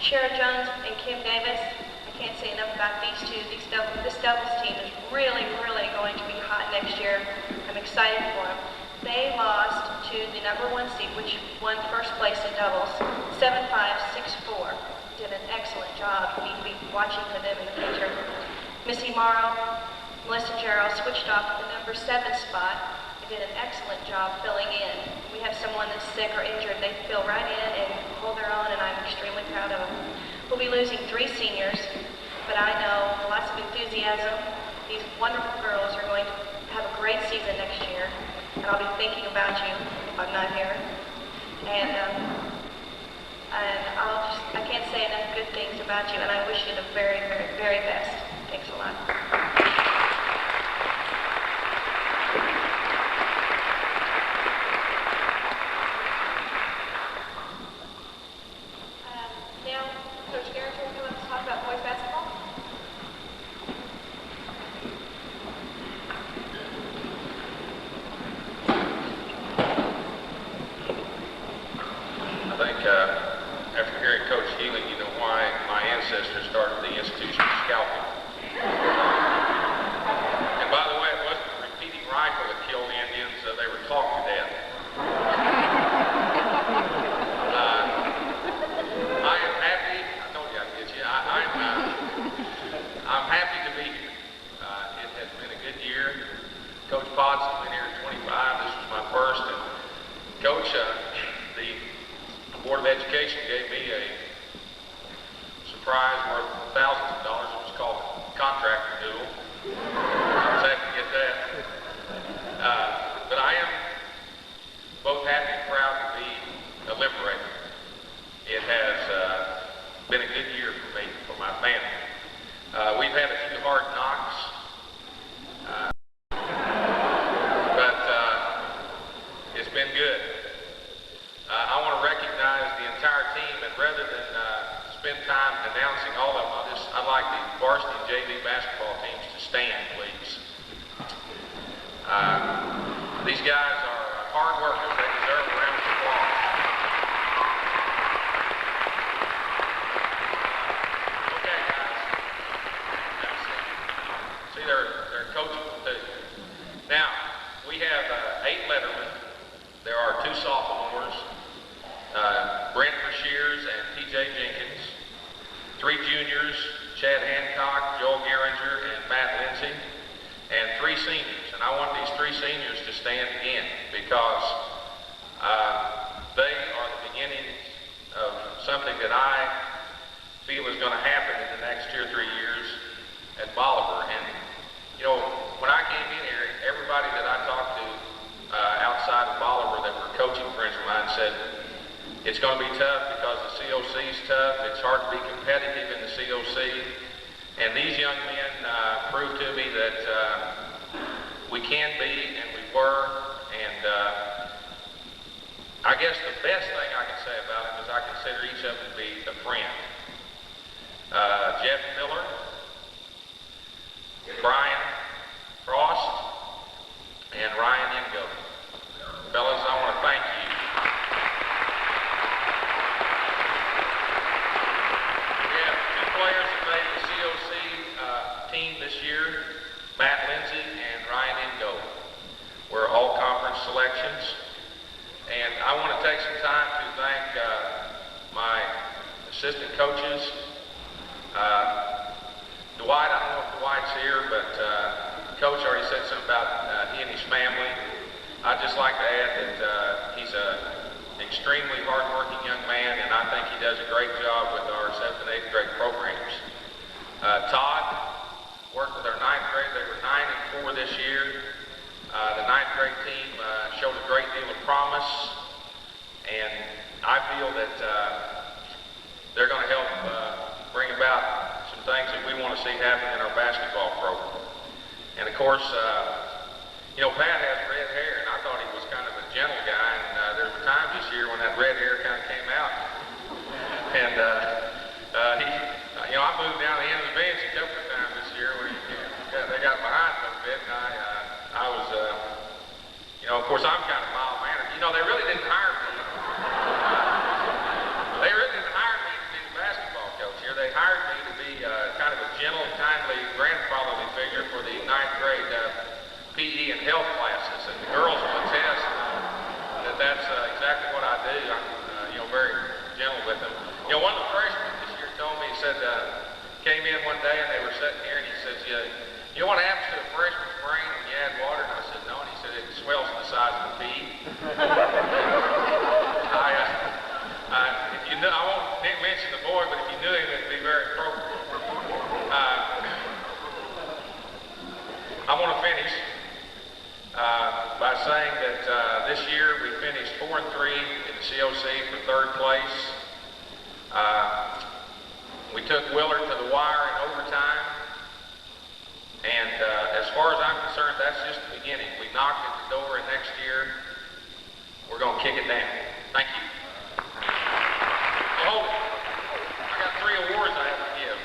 Shara Jones and Kim Davis, I can't say enough about these two. This doubles team is really, really going to be hot next year. I'm excited for them. They lost to the #1 seed, which won first place in doubles, 7-5, 6-4. Did an excellent job. We'll be watching for them in the future. Missy Morrow, Melissa Jarrell switched off the #7 spot. They did an excellent job filling in. We have someone that's sick or injured, they fill right in and hold their own, and I'm extremely proud of them. We'll be losing 3 seniors, but I know lots of enthusiasm. These wonderful girls are going to have a great season next year, and I'll be thinking about you if I'm not here. And I can't say enough good things about you, and I wish you the very, very, very best. Thanks a lot. Now, Coach Garrett, will you come up to talk about boys basketball? I think after hearing Coach Healy, you know why my ancestors started the institution of scouting. And by the way, it wasn't the repeating rifle that killed the Indians, they were taught to death. I am happy, I told you I'd get you, I'm happy to be here. It has been a good year. Coach Potts has been here at 25, this was my first, and Coach, the Board of Education gave me a surprise worth thousands of dollars. It was called contract renewal. I was happy to get that. But I am both happy and proud to be a Liberator. It has been a good year for me, for my family. We've had a few hard knocks, but it's been good. I want to recognize the entire team, and rather than spend time announcing all of them, I'd like the varsity and JV basketball teams to stand, please. These guys are hard workers. They deserve a round of applause. Okay, guys. See, they're coachable too. Now, we have 8 lettermen. There are 2 sophomores. Brent Shears and TJ Jenkins, 3 juniors, Chad Hancock, Joel Geringer, and Matt Lindsay, and 3 seniors. And I want these 3 seniors to stand again because they are the beginning of something that I feel is going to happen in the next 2 or 3 years at Bolivar. And, you know, when I came in here, everybody that I talked to outside of Bolivar that were coaching friends of mine said, it's going to be tough because the COC is tough. It's hard to be competitive in the COC. And these young men proved to me that we can be, and we were. And I guess the best thing I can say about them is I consider each of them to be a friend. Jeff Miller, Brian Frost, and Ryan Ingo. Fellas, I want to thank you. Players that made the COC team this year, Matt Lindsay and Ryan Ingo, were all conference selections. And I want to take some time to thank my assistant coaches. Dwight, I don't know if Dwight's here, but Coach already said something about he and his family. I'd just like to add that he's extremely hard-working young man, and I think he does a great job with our 7th and 8th grade programs. Todd worked with our 9th grade. They were 9 and 4 this year. The 9th grade team showed a great deal of promise, and I feel that they're going to help bring about some things that we want to see happen in our basketball program. And of course, you know, Pat has red hair, and I thought he was kind of a gentle guy, and there were times this year when that red hair kind of came out. And he, you know, I moved down the end of the bench, PE and health classes, and the girls will attest that that's exactly what I do. I'm, very gentle with them. One of the freshmen this year told me, he said, came in one day and they were sitting here and he says, you know what happens to a freshman's brain when you add water? And I said, no. And he said, it swells to the size of a pea. If you knew, I won't mention the boy, but if you knew him, it'd be very appropriate. I want to finish by saying that this year we finished 4-3 in the COC for 3rd place. We took Willard to the wire in overtime. And as far as I'm concerned, that's just the beginning. We knocked at the door, and next year we're going to kick it down. Thank you. Hold it. I got 3 awards I have to give.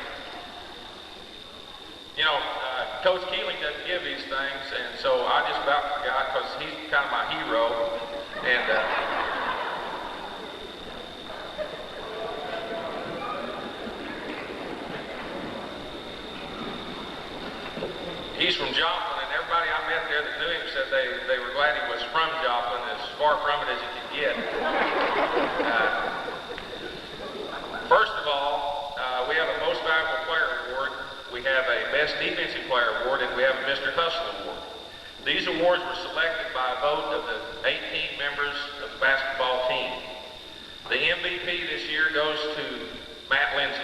Coach Keeling doesn't give these things, and so I just about forgot because he's kind of my hero. And he's from Joplin, and everybody I met there that knew him said they were glad he was from Joplin, as far from it as you could get. First of all, we have a Most Valuable Player Award. We have a Best Defensive Player Award, and we have a Mr. Hustle Award. These awards were selected by a vote of the 18 members of the basketball team. The MVP this year goes to Matt Lindsay.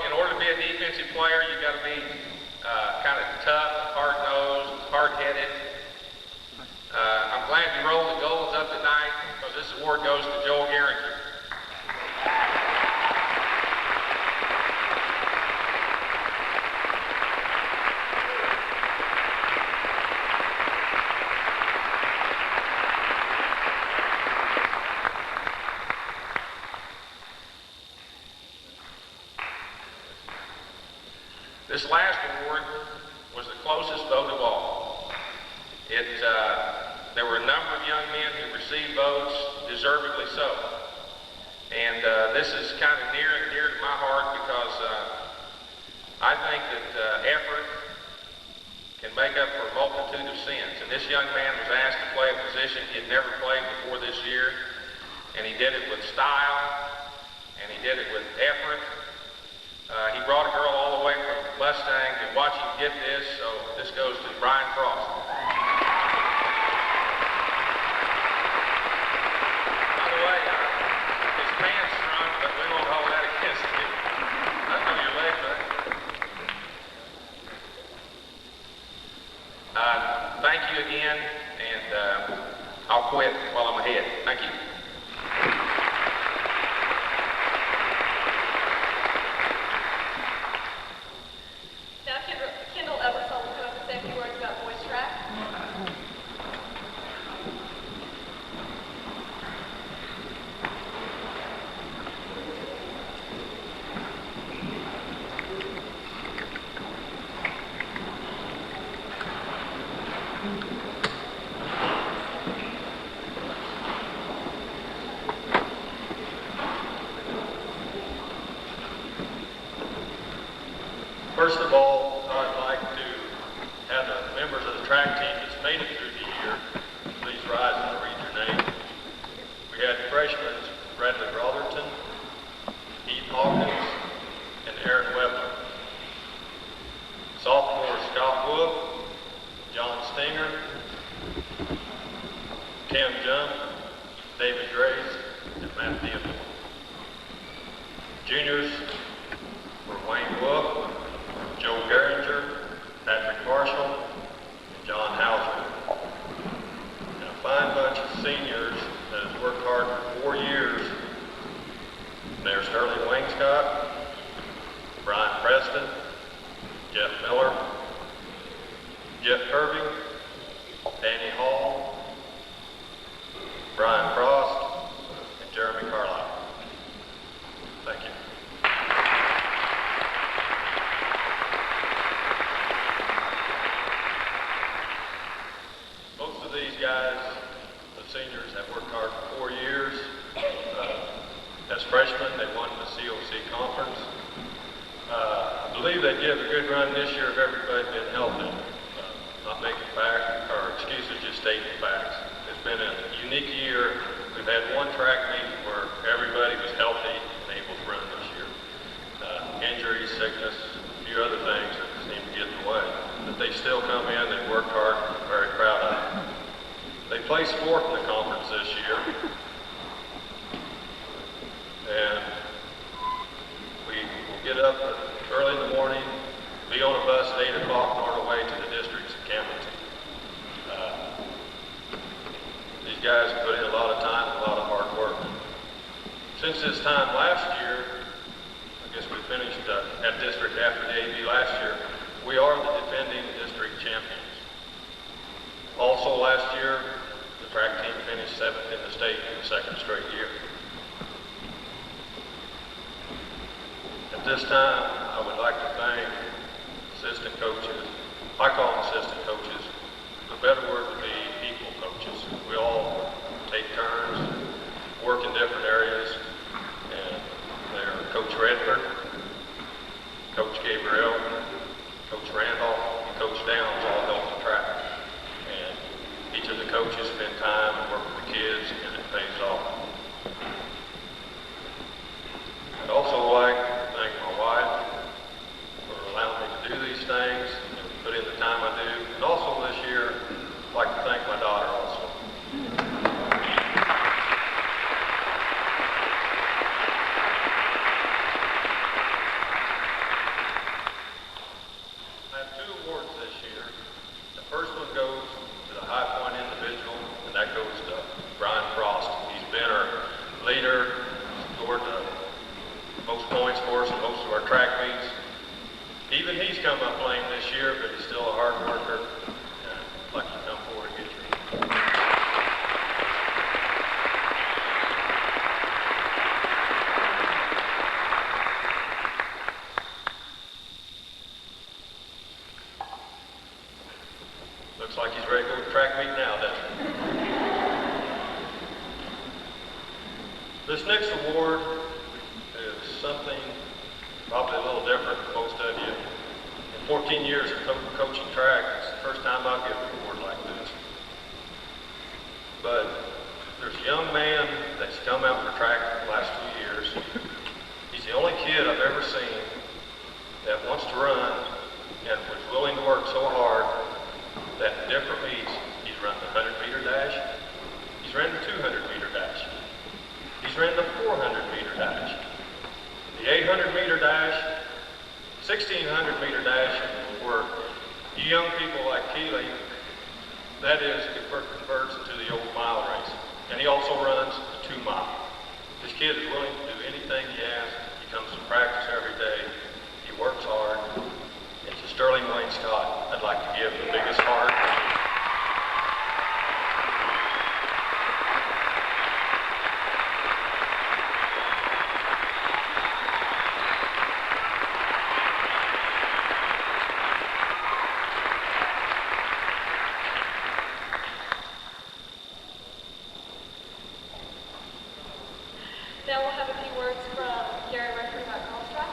In order to be a defensive player, you got to be kind of tough, hard-nosed, hard-headed. I'm glad you rolled the goals up tonight because this award goes to Joel Garringer. This last award was the closest vote of all. There were a number of young men who received votes, deservedly so. And this is kind of near and dear to my heart because I think that effort can make up for a multitude of sins. And this young man was asked to play a position he had never played before this year, and he did it with style, and he did it with effort. He brought a girl all the way from Mustang to watch him get this, so this goes to Brian Frost. By the way, his pants shrunk, but we won't hold that against him. I know your legs, right? Thank you again, and I'll quit while I'm ahead. Thank you. First of all, I'd like to have the members of the track team that's made it through the year, please rise and I'll read your name. We had freshmen Bradley Rotherton, Heath Hawkins, and Aaron Webber. Sophomores Scott Wolf, John Stinger, Tim Jump, David Grace, and Matt Theodore. Juniors were Wayne Wolf, Joe Geringer, Patrick Marshall, and John Hauser. And a fine bunch of seniors that has worked hard for 4 years. And they're Sterling Wainscott, Brian Preston, Jeff Miller, Jeff Kirby, Danny Hall, Brian Frost, and Jeremy Carlisle. Thank you. Most of these guys, the seniors, have freshmen, they won the COC conference. I believe they give a good run this year if everybody had been healthy. Not making facts or excuses, just stating facts. It's been a unique year. We've had one track meet where everybody was healthy and able to run this year. Injuries, sickness, a few other things that seem to get in the way. But they still come in, they worked hard, I'm very proud of them. They placed fourth in the conference this year. And we will get up early in the morning, be on a bus at 8 o'clock on our way to the districts in Campbellton. These guys put in a lot of time and a lot of hard work. Since this time last year, I guess we finished at district after the AB last year, we are the defending district champions. Also last year, the track team finished 7th in the state for the second straight year. At this time, I would like to thank assistant coaches. I call them assistant coaches. The better word would be equal coaches. We all take turns, work in different areas, and they're Coach Redford, Coach Gabriel, Coach Randolph, and Coach Downs all help the track. And each of the coaches spend time and work with the kids, and it pays off. I'd also like to thank my wife for allowing me to do these things and put in the time I do. And also this year, I'd like to thank my daughter also. I have 2 awards this year. The first one goes to the High Point individual, and that goes to Brian Frost. He's been our leader, scored the most points for us in most of our track meets. Even he's come up lame this year, but he's still a hard worker. And I'd like to come forward and get you. Looks like he's ready to go to track meet now, doesn't he? This next award is something probably a little different for most of you. In 14 years of coaching track, it's the first time I've given an award like this. But there's a young man that's come out for track the last 2 years. He's the only kid I've ever seen that wants to run and was willing to work so hard that in different meets, he's run the 100-meter dash, he's ran the 200-meter dash, he's ran the 400-meter dash, the 800-meter dash, 1600-meter dash, where you young people like Keeley, that is, converts into the old mile race. And he also runs the 2-mile. This kid is willing to do anything he asks. He comes to practice every day. He works hard. And to Sterling Wayne Scott, I'd like to give the biggest heart. Now we'll have a few words from Gary Redford about girls track.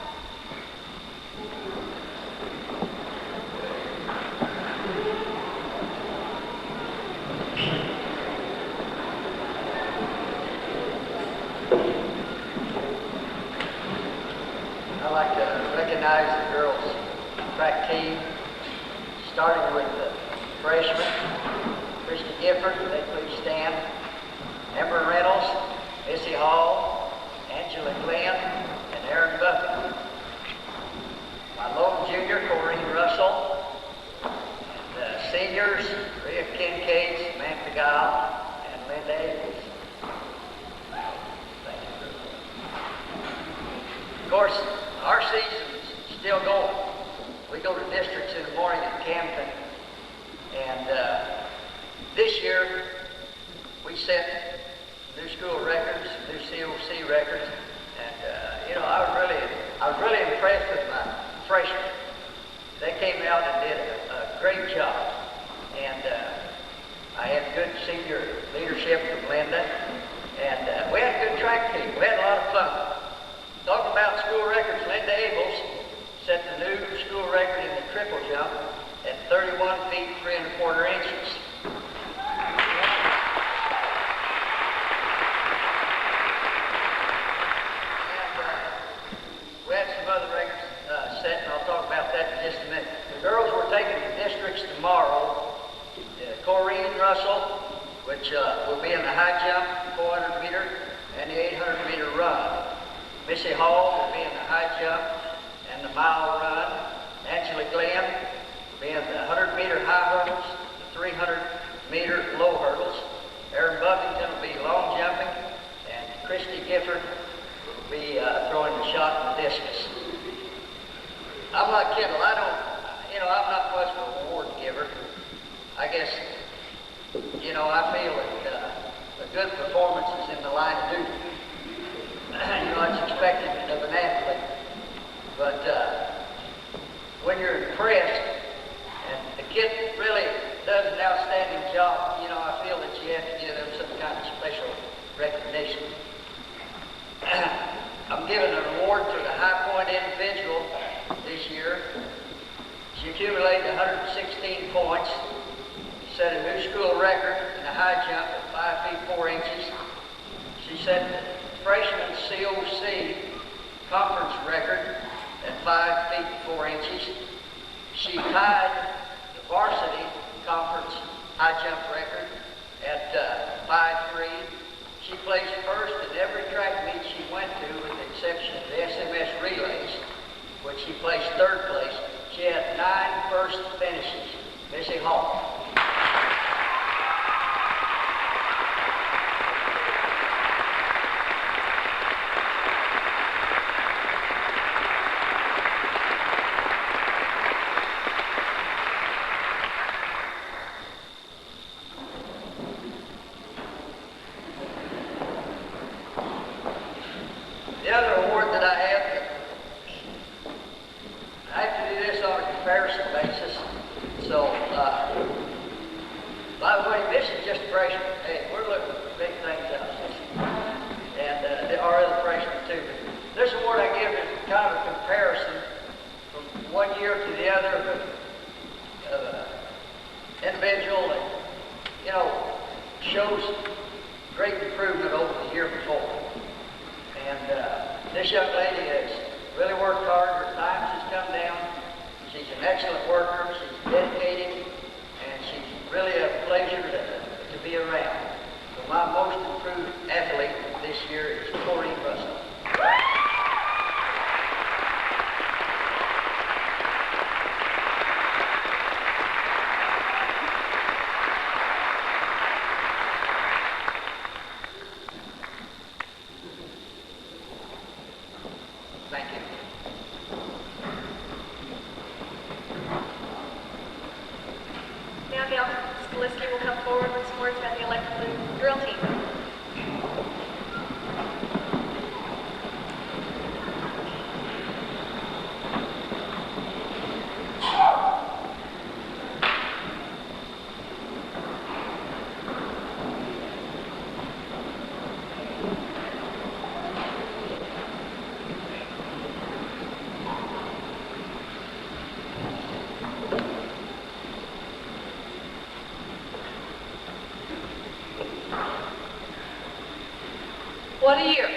I'd like to recognize the girls' track team, starting with the freshmen, Christy Gifford, they please stand, Amber Reynolds, Missy Hall, Angela Glenn, and Aaron Buffett. My lone junior, Corrine Russell, and the seniors, Rhea Kincaid, Samantha Gile, and Linda Akins. Thank you. Of course, our season's still going. We go to districts in the morning in Camden, and this year we set new school records, new COC records, and I was really impressed with my freshmen. They came out and did a great job, and I had good senior leadership from Linda, and we had a good track team. We had a lot of fun. school record in the triple jump at 31 feet 3 1/4 inches. We had some other records set, and I'll talk about that in just a minute. The girls were taking the districts tomorrow. Corrine Russell, which will be in the high jump, 400 meter, and the 800 meter run. Missy Hall will be in the high jump and the mile run. Angela Glenn will be in the 100 meter high hurdles, the 300 meter low hurdles. Erin Buffington will be long jumping, and Christy Gifford will be throwing the shot and the discus. I'm like Kendall, I'm not much of a reward giver. I guess, I feel that a good performance is in the line of duty. It's expected of an athlete. But when you're impressed and the kid really does an outstanding job, I feel that you have to give them some kind of special recognition. I'm giving an award to the high point individual this year. She accumulated 116 points. Set a new school record in a high jump at 5 feet 4 inches. She set the freshman COC conference record at 5 feet 4 inches. She tied the varsity conference high jump record at 5'3". She placed first in every track meet she went to, with the exception of the SMS relays, which she placed third place. She had 9 first finishes. Missy Hall. The other award that I have to do this on a comparison basis. So, by the way, this is just freshmen. Hey, we're looking for big things out of this. And there are other freshmen too. But this award I give is kind of a comparison from one year to the other of an individual that, shows great improvement over the year before. And this young lady has really worked hard. Her times has come down. She's an excellent worker. She's dedicated, and she's really a pleasure to be around. So my most improved athlete this year is Corrine Russell. Thank you. Now Dale Skaliski will come forward with some words about the electric blue drill team. What a year.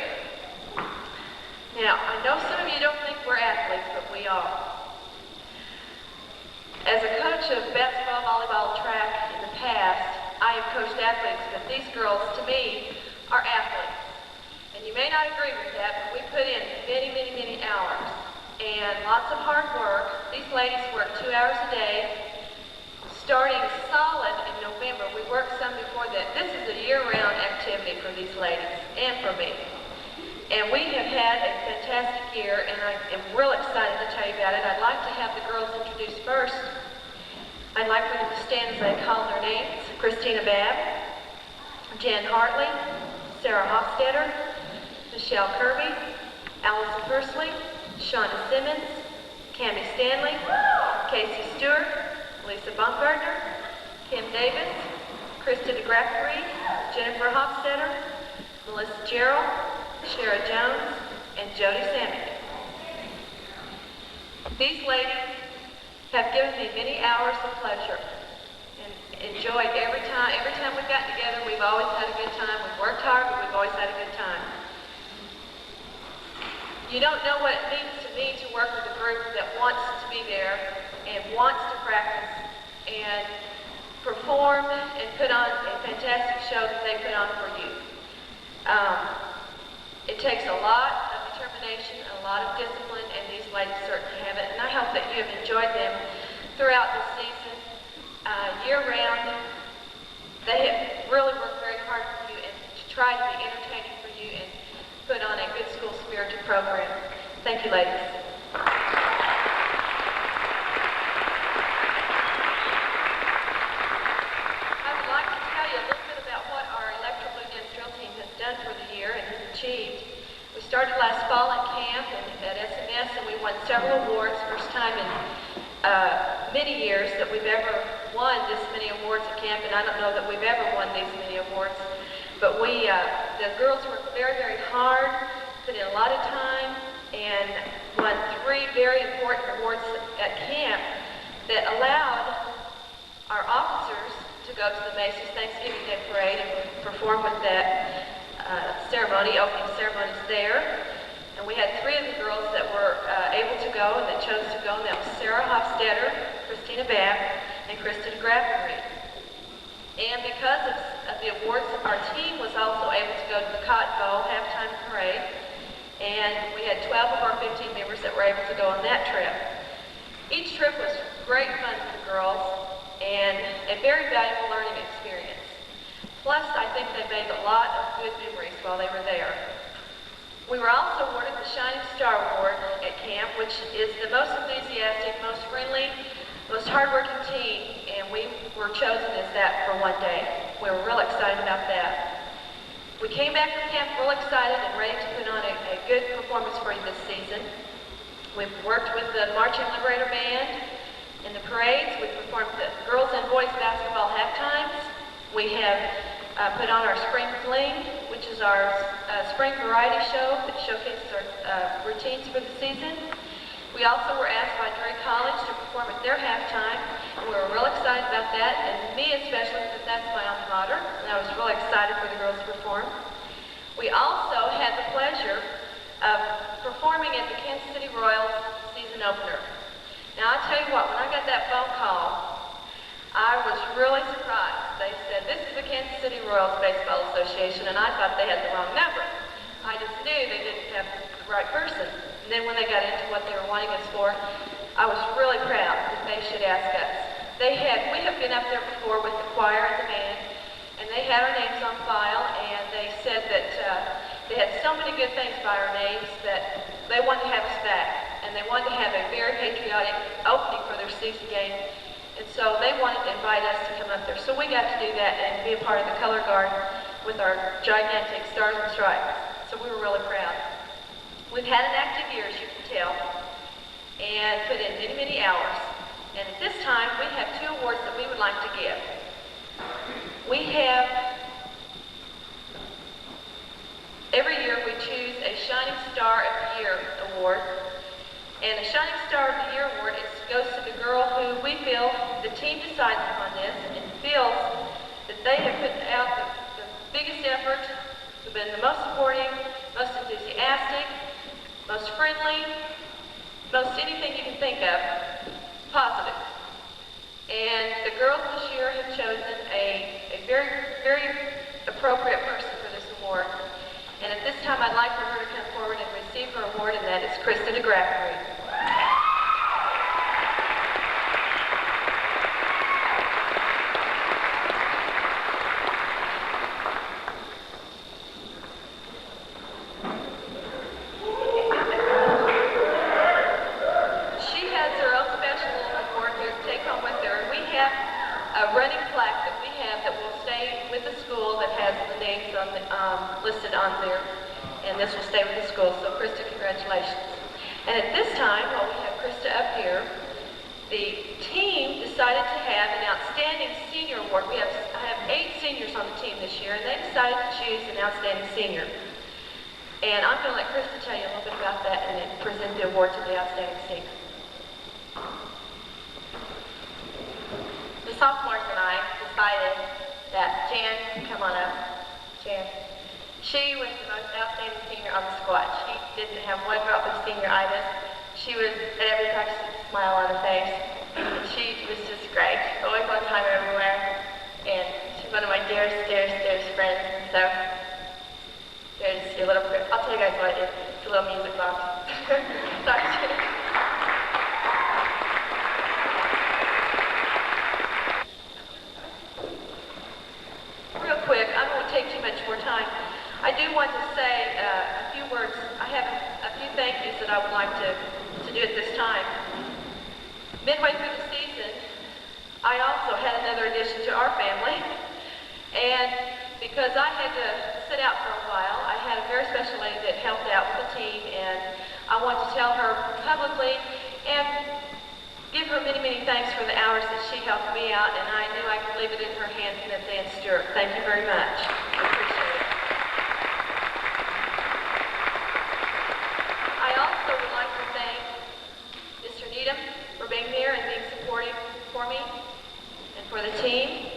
Now, I know some of you don't think we're athletes, but we are. As a coach of basketball, volleyball, track in the past, I have coached athletes, but these girls, to me, are athletes. And you may not agree with that, but we put in many, many, many hours and lots of hard work. These ladies work 2 hours a day. Starting solid in November, we worked some before that. This is a year-round activity for these ladies and for me. And we have had a fantastic year, and I am real excited to tell you about it. I'd like to have the girls introduced first. I'd like for them to stand as they call their names. Christina Babb, Jan Hartley, Sarah Hofstetter, Michelle Kirby, Allison Pursley, Shauna Simmons, Cammie Stanley, Casey Stewart, Lisa Baumgartner, Kim Davis, Krista DeGraffery, Jennifer Hofstetter, Melissa Gerald, Shara Jones, and Jody Samick. These ladies have given me many hours of pleasure and enjoyed every time. Every time we've gotten together, we've always had a good time. We've worked hard, but we've always had a good time. You don't know what it means to me to work with a group that wants to be there and wants to practice and perform and put on a fantastic show that they put on for you. It takes a lot of determination and a lot of discipline, and these ladies certainly have it. And I hope that you have enjoyed them throughout the season, year-round. They have really worked very hard for you and to try to be entertaining for you and put on a good school-spirited program. Thank you, ladies. I would like to tell you a little bit about what our Electro Blue Dance drill team has done for the year and has achieved. We started last fall at camp and at SMS, and we won several awards. First time in many years that we've ever won this many awards at camp, and I don't know that we've ever won these many awards. But the girls worked very, very hard, put in a lot of time, and won 3 very important awards at camp that allowed our officers to go to the Macy's Thanksgiving Day Parade and perform with that ceremony, opening ceremonies there. And we had 3 of the girls that were able to go and that chose to go, and that was Sarah Hofstetter, Christina Babb, and Kristen Graffery. And because of the awards, our team was also able to go to the Cotton Bowl halftime parade, and we had 12 of our 15 members that were able to go on that trip. Each trip was great fun for the girls and a very valuable learning experience. Plus, I think they made a lot of good memories while they were there. We were also awarded the Shining Star Award at camp, which is the most enthusiastic, most friendly, most hardworking team, and we were chosen as that for one day. We were real excited about that. We came back from camp real excited and ready to put on a good performance for you this season. We've worked with the Marching Liberator Band in the parades. We've performed the girls and boys basketball halftimes. We have put on our Spring Fling, which is our spring variety show that showcases our routines for the season. We also were asked by Drury College to perform at their halftime, and we were real excited about that, and me especially, because that's my alma mater, and I was really excited for the girls to perform. We also had the pleasure of performing at the Kansas City Royals season opener. Now, I'll tell you what, when I got that phone call, I was really surprised. They said, "This is the Kansas City Royals Baseball Association," and I thought they had the wrong number. I just knew they didn't have the right person. And then when they got into what they were wanting us for, I was really proud that they should ask us. We have been up there before with the choir and the band, and they had our names on file, and they said that they had so many good things by our names that they wanted to have us back, and they wanted to have a very patriotic opening for their season game. And so they wanted to invite us to come up there. So we got to do that and be a part of the color guard with our gigantic stars and stripes. So we were really proud. We've had an active year, as you can tell, and put in many, many hours. And at this time, we have 2 awards that we would like to give. We have, every year we choose a Shining Star of the Year award. And the Shining Star of the Year award goes to the girl who we feel, the team decides upon this, and feels that they have put out the biggest effort, have been the most supportive, most enthusiastic, most friendly, most anything you can think of, positive. And the girls this year have chosen a very, very appropriate person for this award. And at this time, I'd like for her to come forward and receive her award, and that is Kristen Graffery. She has her own special little award here to take home with her. And we have a running plaque that we have that will stay with the school that has the names on the, listed on there. And this will stay with the school. So, Krista, congratulations. And at this time, while we have Krista up here, the team decided to have an outstanding senior award. I have 8 seniors on the team this year, and they decided to choose an outstanding senior. And I'm going to let Krista tell you a little bit about that and then present the award to the outstanding senior. sophomores and I decided that Jan, come on up, Jan. She was the most outstanding senior on the squad. She didn't have one drop of senioritis. She was at every practice with a smile on her face. And she was just great. Always on time everywhere. And she's one of my dearest, dearest, dearest friends. So there's your little, I'll tell you guys what it is. It's a little music box. Sorry. Real quick, I don't want to take too much more time. I do want to say a few words. I have a few thank yous that I would like to do at this time. Midway through the season, I also had another addition to our family. And because I had to sit out for a while, I had a very special lady that helped out with the team, and I want to tell her publicly and give her many, many thanks for the hours that she helped me out, and I knew I could leave it in her hands, and that's Ann Stewart. Thank you very much. I appreciate it. I also would like to thank Mr. Needham for being here and being supportive for me and for the team.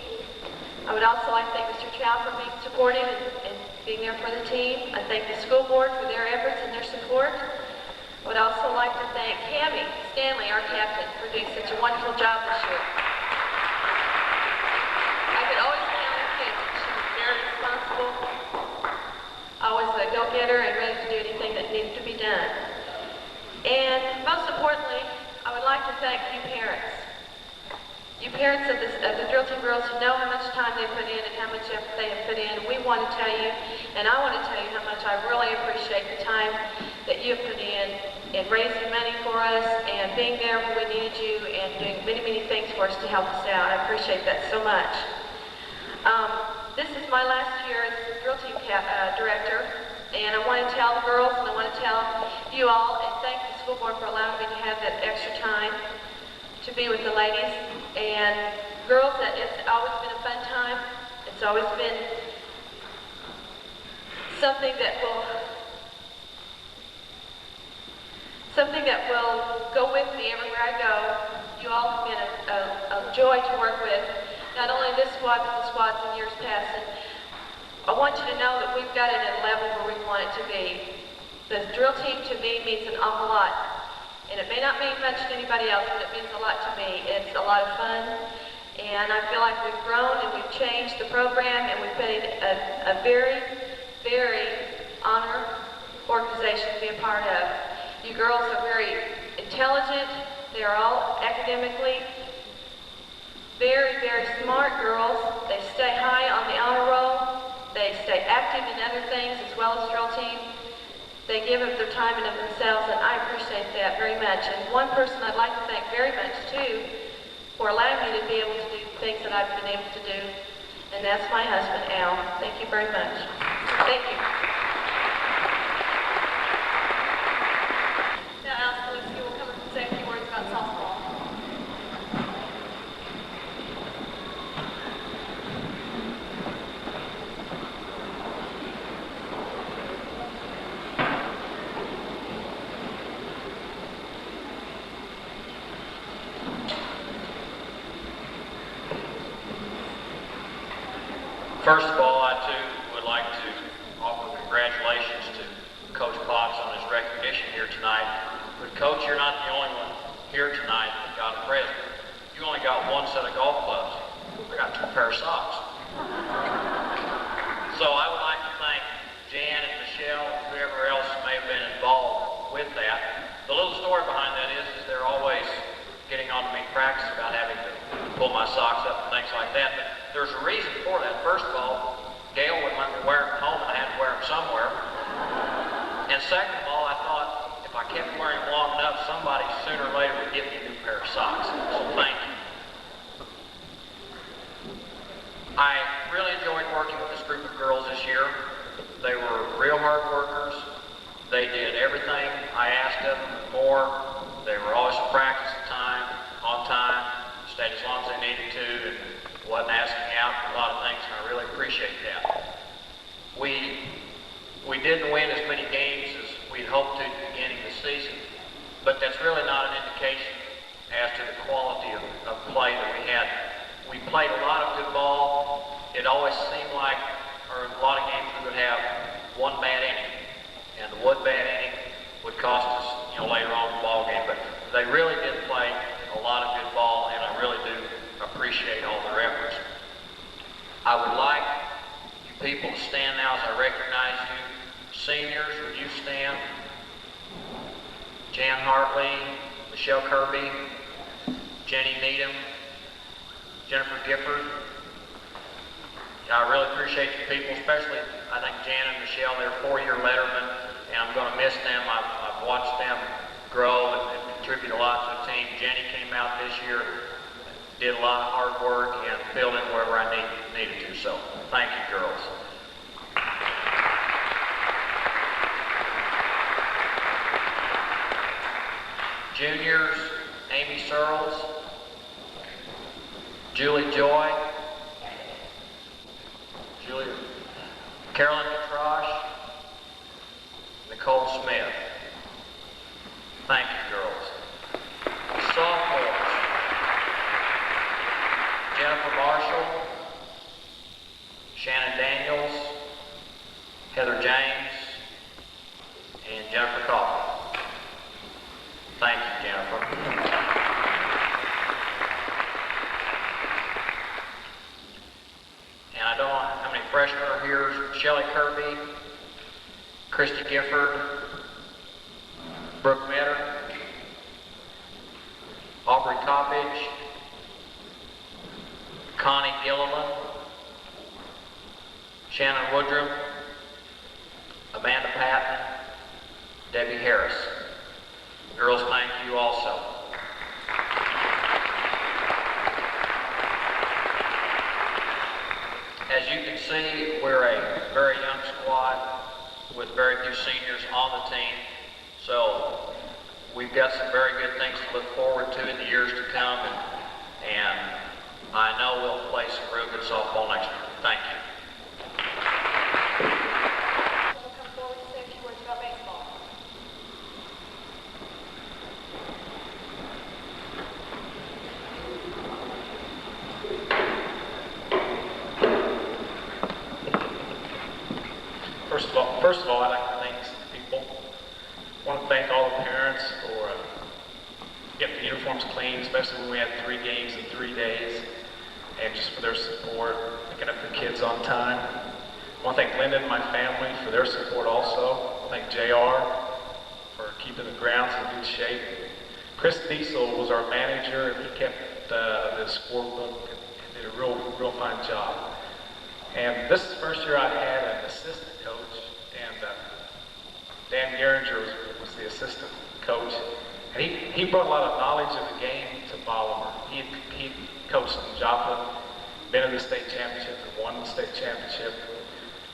I would also like to thank Mr. Chow for being supportive and being there for the team. I thank the school board for their efforts and their support. I would also like to thank Cammie Stanley, our captain, for doing such a wonderful job this year. I could always count on Kate. She was very responsible, always a go-getter and ready to do anything that needed to be done. And most importantly, I would like to thank you parents. You parents of the drill team girls who know how much time they put in and how much effort they have put in. We want to tell you, and I want to tell you how much I really appreciate the time that you have put in raising money for us and being there when we needed you and doing many, many things for us to help us out. I appreciate that so much. This is my last year as drill team director, and I want to tell the girls and I want to tell you all and thank the school board for allowing me to have that extra time to be with the ladies. And girls, it's always been a fun time. It's always been something that will go with me everywhere I go. You all have been a joy to work with, not only this squad, but the squads in years past. And I want you to know that we've got it at a level where we want it to be. The drill team to me means an awful lot. And it may not mean much to anybody else, but it means a lot to me. It's a lot of fun, and I feel like we've grown and we've changed the program, and we've been a very, very honored organization to be a part of. You girls are very intelligent. They're all academically very, very smart girls. They stay high on the honor roll. They stay active in other things as well as drill team. They give of their time and of themselves, and I appreciate that very much. And one person I'd like to thank very much, too, for allowing me to be able to do things that I've been able to do, and that's my husband, Al. Thank you very much. Thank you. Now, Alice Lewinsky will come up and say a few words about softball. First of all, I too would like to offer congratulations to Coach Potts on his recognition here tonight. But Coach, you're not the only one here tonight that got a present. You only got one set of golf clubs. I got 2 pairs of socks. So I would like to thank Jan and Michelle and whoever else may have been involved with that. The little story behind that is they're always getting on to me practice about having to pull my socks up and things like that. But there's a reason for that. First of all, Gail wouldn't let me wear them home, and I had to wear them somewhere. And second of all, I thought if I kept wearing them long enough, somebody sooner or later would give me a new pair of socks. So thank you. I really enjoyed working with this group of girls this year. They were real hard workers. They did everything I asked of them and more. They were always at practice on time, stayed as long as they needed to, and wasn't asking out for a lot of things, and I really appreciate that. We didn't win as many games as we'd hoped to at the beginning of the season, but that's really not an indication as to the quality of play that we had. We played a lot of good ball. It always seemed like, or in a lot of games, we would have one bad inning. And the one bad inning would cost us, later on in the ball game. But they really did play a lot of good ball, and I really do appreciate all their efforts. I would like you people to stand now as I recognize you. Seniors, would you stand? Jan Hartley, Michelle Kirby, Jenny Needham, Jennifer Gifford. I really appreciate you people, especially I think Jan and Michelle, they're four-year lettermen, and I'm going to miss them. I've watched them grow and contribute a lot to the team. Jenny came out this year, did a lot of hard work, and filled in wherever I needed to. So thank you, girls. Juniors, Amy Searles, Julie Joy, Carolyn Petrosh, Nicole Smith. Thank you, girls. Sophomores, Jennifer Marshall, Shannon Daniels, Heather James, and Jennifer Coffey. Thank you, Jennifer. And I don't know how many freshmen are here. Shelley Kirby, Christy Gifford, Brooke Metter, Aubrey Coppage, Connie Gilliland, Shannon Woodrum, Amanda Patton, Debbie Harris. Girls, thank you also. As you can see, we're a very young squad with very few seniors on the team. So we've got some very good things to look forward to in the years to come. And I know we'll play some real good softball next year. Thank you. Come forward to say a few words about baseball. First of all, I'd like to thank some people. I want to thank all the parents for getting the uniforms clean, especially when we had 3 games in 3 days, and just for their support, picking up the kids on time. I want to thank Linda and my family for their support also. I thank JR for keeping the grounds in good shape. Chris Diesel was our manager, and he kept the scorebook and did a real fine job. And this is the first year I had an assistant coach, and Dan Geringer was the assistant coach. And he brought a lot of knowledge of the game to Bolivar. He coached in Joplin, been in the state championship, and won the state championship.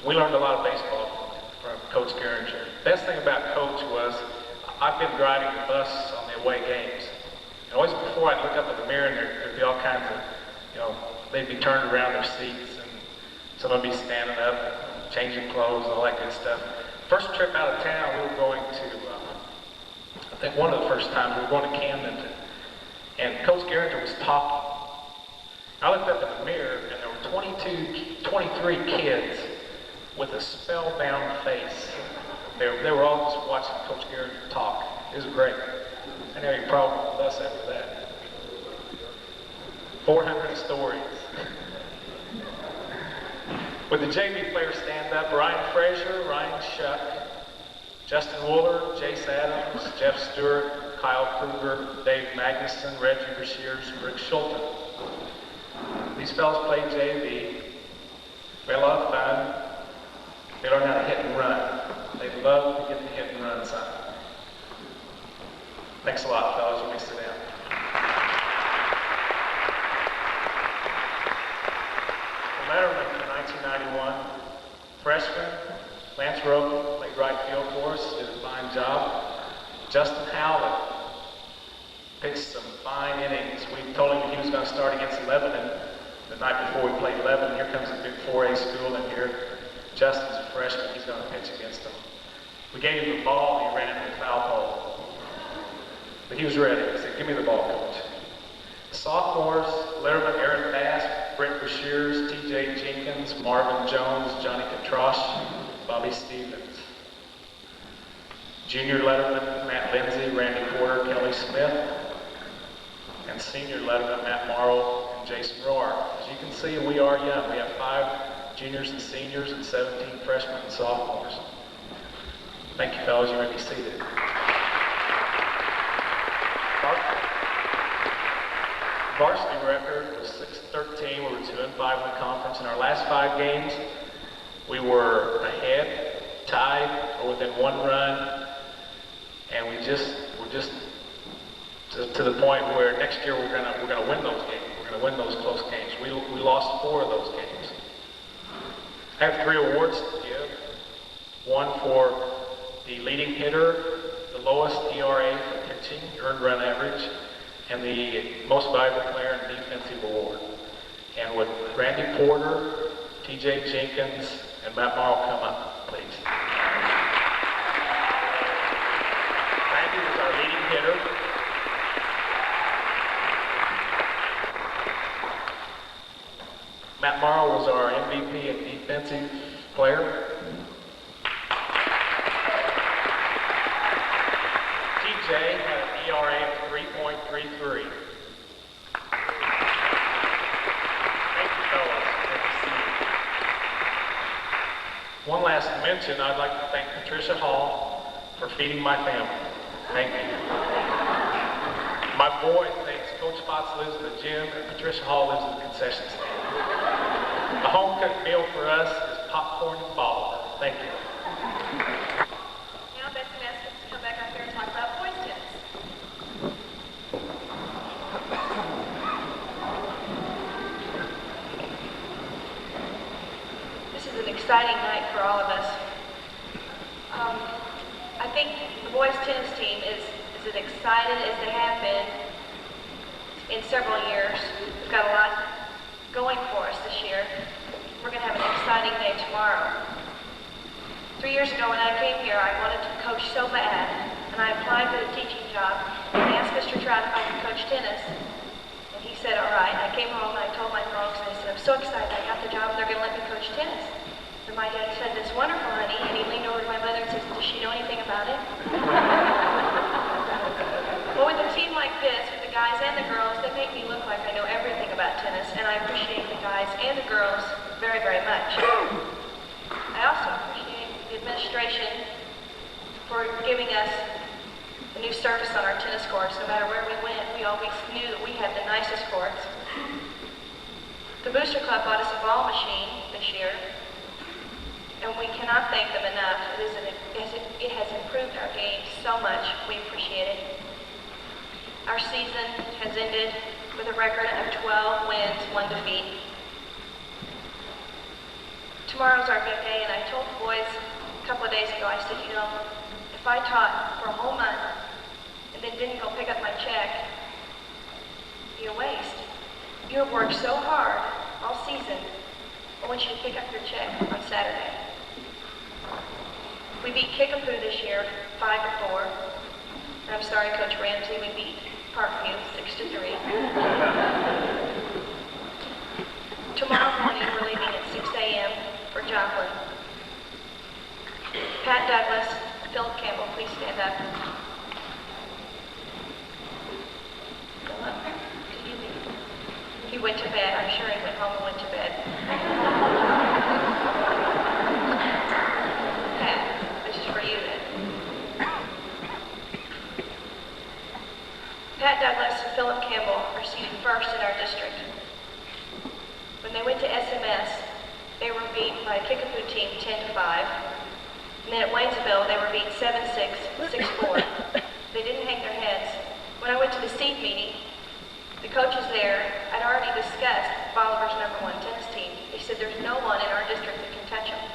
We learned a lot of baseball from Coach Geringer. Best thing about Coach was I've been driving the bus on the away games. And always before I'd look up in the mirror and there'd be all kinds of, they'd be turned around their seats and someone would be standing up, changing clothes, all that good stuff. First trip out of town, we were going to, I think one of the first times, we were going to Camden. And Coach Geringer was talking. I looked up in the mirror and there were 23 kids with a spellbound face. They were all just watching Coach Geringer talk. It was great. I didn't have any problem with us after that. 400 stories. With the JV players stand up, Ryan Frazier, Ryan Shuck, Justin Wooler, Jace Adams, Jeff Stewart, Kyle Kruger, Dave Magnuson, Reggie Brashears, Rick Schulten. These fellas played JV. We had a lot of fun. They learned how to hit and run. They love to get the hit and run side. Thanks a lot, fellas. You may sit down. The letterman for 1991, freshman, Lance Rogan, played right field for us, did a fine job. Justin Howlett pitched some fine innings. We told him he was going to start against Lebanon the night before we played Lebanon. Here comes a big 4A school in here. Justin's a freshman, he's going to pitch against them. We gave him the ball, he ran into the foul pole. But he was ready. He said, "Give me the ball, coach." The Sophomores, Letterman Aaron Bass, Brent Brashears, TJ Jenkins, Marvin Jones, Johnny Katrosh, Bobby Stevens. Junior Letterman, Matt Lindsay, Randy Porter, Kelly Smith. And senior Letterman, Matt Morrow and Jason Roar. As you can see, we are young. We have 5 juniors and seniors and 17 freshmen and sophomores. Thank you, fellas. You may be seated. Varsity record was 6-13. We were 2-5 in the conference. In our last 5 games, we were ahead, tied, or within 1 run, and we're just to the point where next year we're gonna win those games. We're gonna win those close games. We lost 4 of those games. I have 3 awards to give. One for the leading hitter, the lowest ERA for pitching, earned run average, and the most valuable player in defensive award. And would Randy Porter, TJ Jenkins, and Matt Morrow come up, please? Randy was our leading hitter. Matt Morrow was our MVP and defensive player. TJ had an ERA of 3.33. Thank you, fellas. Good to see you. One last mention, I'd like to thank Patricia Hall for feeding my family. Thank you. My boy thinks Coach Potts lives in the gym and Patricia Hall lives in the concession stand. The home-cooked meal for us is popcorn and Bolivar. Thank you. Now Betsy asked us to come back out here and talk about boys tennis. This is an exciting night for all of us. I think the boys tennis team is as excited as they have been in several years. We've got a lot going for us this year. We're going to have an exciting day tomorrow. 3 years ago when I came here, I wanted to coach so bad, and I applied for the teaching job, and I asked Mr. Trout if I could coach tennis, and he said, all right. And I came home and I told my folks, and I said, I'm so excited I got the job, and they're going to let me coach tennis. And my dad said, that's wonderful, honey, and he leaned over to my mother and said, does she know anything about it? Well, with a team like this, with the guys and the girls, they make me look like I know everything about tennis, and I appreciate the guys and the girls very, very much. I also appreciate the administration for giving us a new surface on our tennis courts. No matter where we went, we always knew that we had the nicest courts. The Booster Club bought us a ball machine this year, and we cannot thank them enough. It has improved our game so much. We appreciate it. Our season has ended with a record of 12 wins, 1 defeat. Tomorrow's our big day, and I told the boys a couple of days ago, I said, you know, if I taught for a whole month and then didn't go pick up my check, it'd be a waste. You have worked so hard all season. I want you to pick up your check on Saturday. We beat Kickapoo this year, 5-4. And I'm sorry, Coach Ramsey, we beat Parkview 6-3. Tomorrow morning we're leaving at 6 a.m. for Joplin. Pat Douglas, Philip Campbell, please stand up. He went to bed. I'm sure he went home and went to bed. Pat, this is for you then. Pat Douglas and Philip Campbell are seated first in our district. When they went to SMS, they were beat by a Kickapoo team 10-5. And then at Waynesville, they were beat 7-6, 6-4. They didn't hang their heads. When I went to the seed meeting, the coaches there had already discussed Bolivar's #1 tennis team. They said there's no one in our district that can touch them.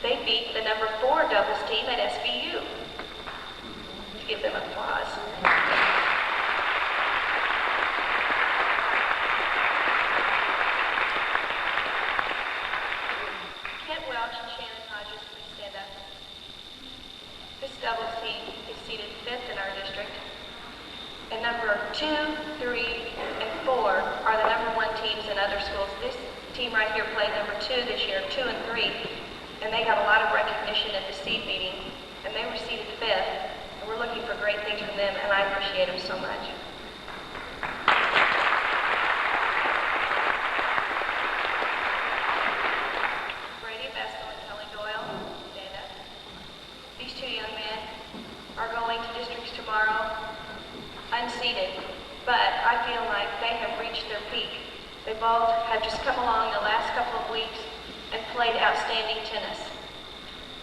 They beat the #4 doubles team at SVU. To give them applause. This doubles team is seated 5th in our district, and number 2, 3, and 4 are the #1 teams in other schools. This team right here played #2 this year, 2 and 3, and they got a lot of recognition at the seed meeting, and they were seeded 5th, and we're looking for great things from them, and I appreciate them so much. Brady Vestal and Kelly Doyle, stand up. These 2 young men are going to districts tomorrow, unseeded, but I feel like they have reached their peak. They both have just come along the last couple of weeks and played outstanding tennis.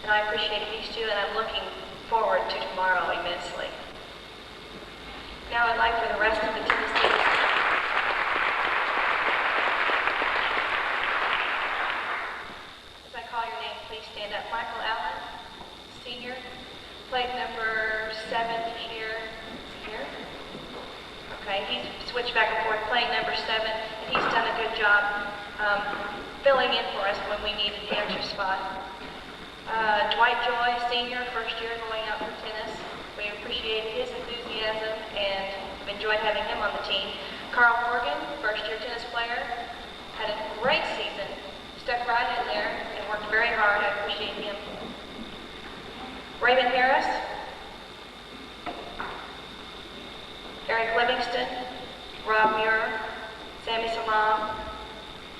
And I appreciate these 2, and I'm looking forward to tomorrow immensely. Now I'd like for the rest of the tennis teams. As I call your name, please stand up. Michael Allen, senior, played #7 this year. Is he here? Okay, he's switched back and forth, playing #7, and he's done a good job filling in for us when we needed the extra spot. Dwight Joy, senior, first year going out for tennis. We appreciate his enthusiasm and have enjoyed having him on the team. Carl Morgan, first year tennis player, had a great season, stuck right in there and worked very hard. I appreciate him. Raymond Harris, Eric Livingston, Rob Muir, Sammy Salam,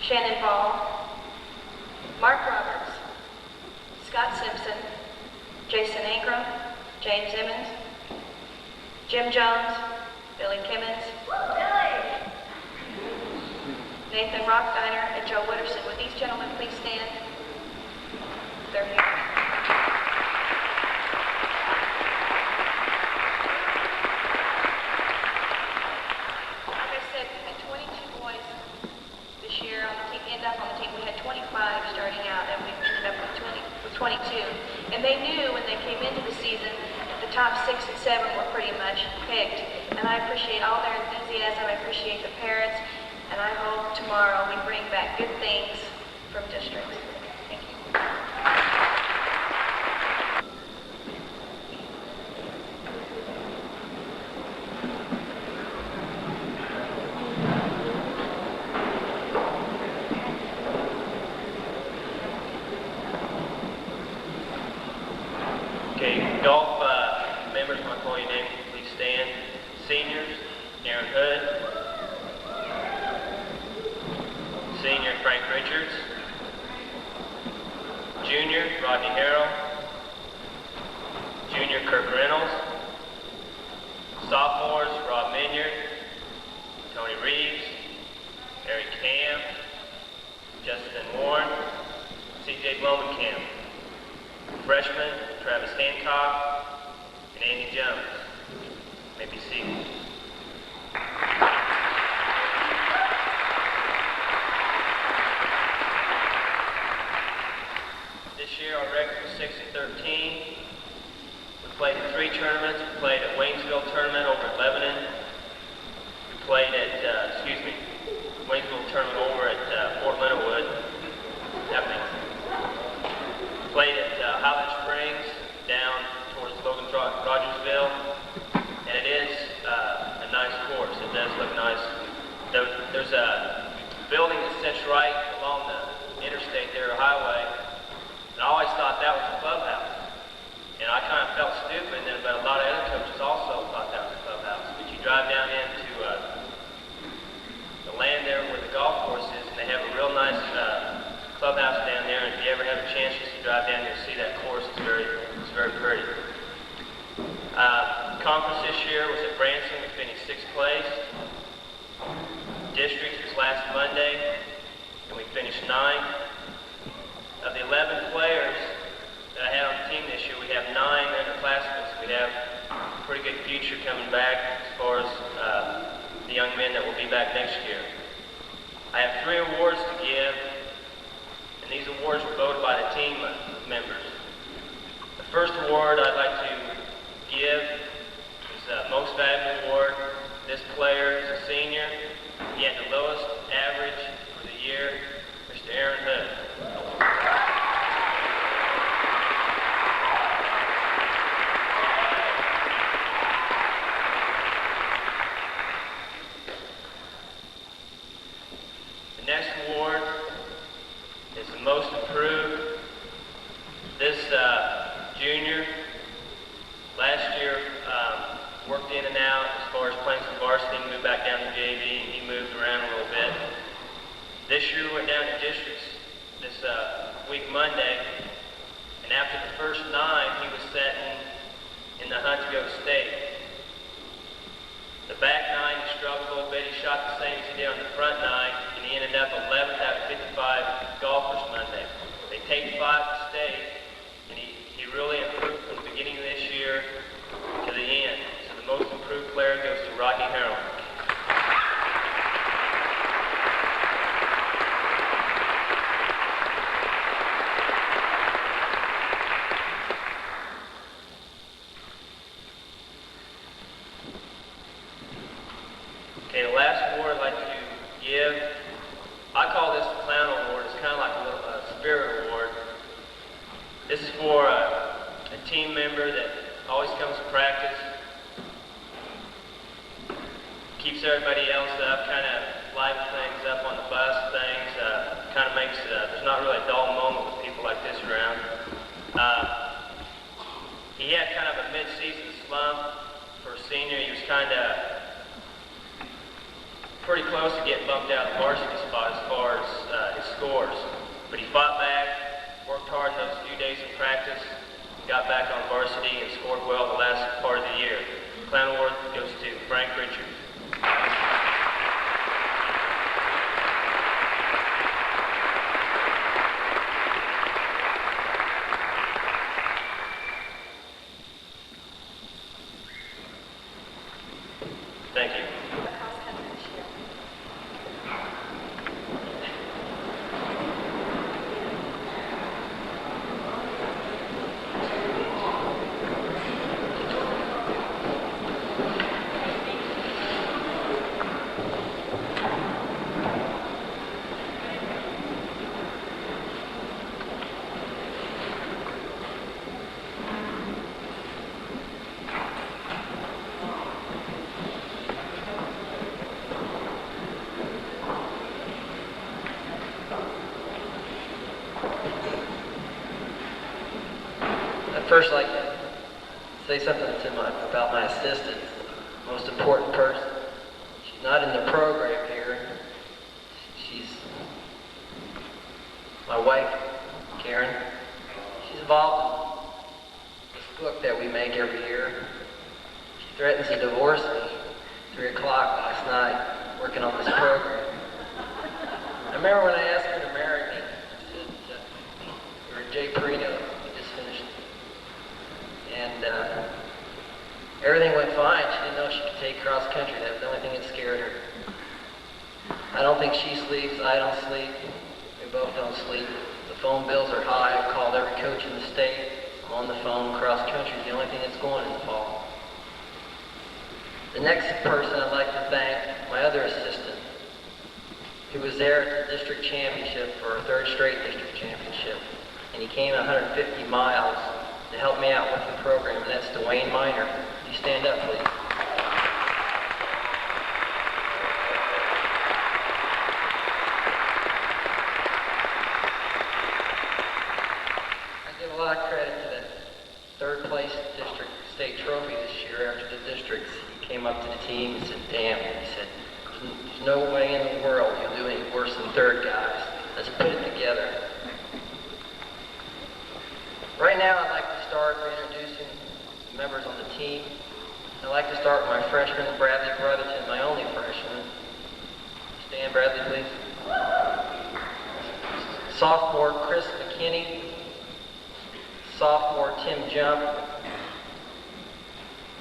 Shannon Ball, Mark Roberts, Scott Simpson, Jason Ingram, James Emmons, Jim Jones, Billy Kimmons, Nathan Rockdiner, and Joe Witterson. Would these gentlemen please stand? They're here. Starting out, and we ended up with 22. And they knew when they came into the season that the top 6 and 7 were pretty much picked. And I appreciate all their enthusiasm. I appreciate the parents, and I hope tomorrow we bring back good things from districts. Thank you. Golf members, my call your name, please stand. Seniors, Aaron Hood. Senior, Frank Richards. Junior, Rodney Harrell. Junior, Kirk Reynolds. Sophomores, Rob Minyard, Tony Reeves, Eric Cam, Justin Warren, CJ Blomenkamp. Freshmen, Travis Hancock, and Andy Jones. May be seated. This year our record was 6-13. We played in 3 tournaments. We played at Waynesville tournament over at Lebanon. We played at, Waynesville tournament over at Fort Leonard. Played at Highland Springs down towards Logan Rogersville, and it is a nice course. It does look nice. There's a building that sits right along the interstate there, or highway, and I always thought that was the clubhouse. And I kind of felt stupid, and then but a lot of other coaches also thought that was the clubhouse. But you drive down into the land there where the golf course is, and they have a real nice clubhouse down there, and if you ever have a chance just to drive down there and see that course, it's very pretty. Conference this year was at Branson. We finished 6th place. District was last Monday, and we finished 9th. Of the 11 players that I had on the team this year, we have 9 underclassmen. So we have a pretty good future coming back as far as the young men that will be back next year. I have 3 awards to give. These awards were voted by the team members. The first award I'd like to give is the Most Valuable Award. This player is a senior. He had the lowest average for the year, Mr. Aaron Hood. year. Last year, worked in and out as far as playing some varsity, moved back down to JV, and he moved around a little bit. This year we went down to districts this week Monday, and after the first 9, he was setting in the hunt to go state. The back 9, he struggled a little bit. He shot the same as he did on the front 9, and he ended up 11th out of 55 golfers Monday. They taped 5 to state, and he really improved from the beginning of this year to the end. So the most improved player goes to Rodney Harrell. Okay, the last award I'd like to give, I call this the Clown Award. It's kind of like a little spirit award. This is for a team member that always comes to practice, keeps everybody else up, kind of livens things up on the bus, things, kind of makes, there's not really a dull moment with people like this around. He had kind of a mid-season slump for a senior. He was kind of pretty close to getting bumped out of the varsity spot as far as his scores. But he fought back, worked hard in those few days of practice, got back on varsity and scored well the last part of the year. Clown Award goes to Frank Richards. Thank you. I'd first like to say something about my assistant, most important person. She's not in the program here. She's my wife, Karen. She's involved in this book that we make every year. She threatens to divorce me 3 o'clock last night working on this program. I remember when I asked her to marry me, I said, we were at Jay Perino, we just finished. And everything went fine. She didn't know she could take cross country. That was the only thing that scared her. I don't think she sleeps. I don't sleep. We both don't sleep. The phone bills are high. I've called every coach in the state. I'm on the phone. Cross country is the only thing that's going in the fall. The next person I'd like to thank, my other assistant, who was there at the district championship for our 3rd straight district championship. And he came 150 miles to help me out with the program, and that's Dwayne Miner. Would you stand up, please? I give a lot of credit to the 3rd place district state trophy this year after the districts. He came up to the team and said, damn, he said, there's no way in the world you'll do any worse than 3rd guys. Let's put it together. Right now, I'd like to start by introducing the members on the team. I'd like to start with my freshman, Bradley Brotherton, my only freshman. Stand, Bradley, please. Sophomore, Chris McKinney. Sophomore, Tim Jump.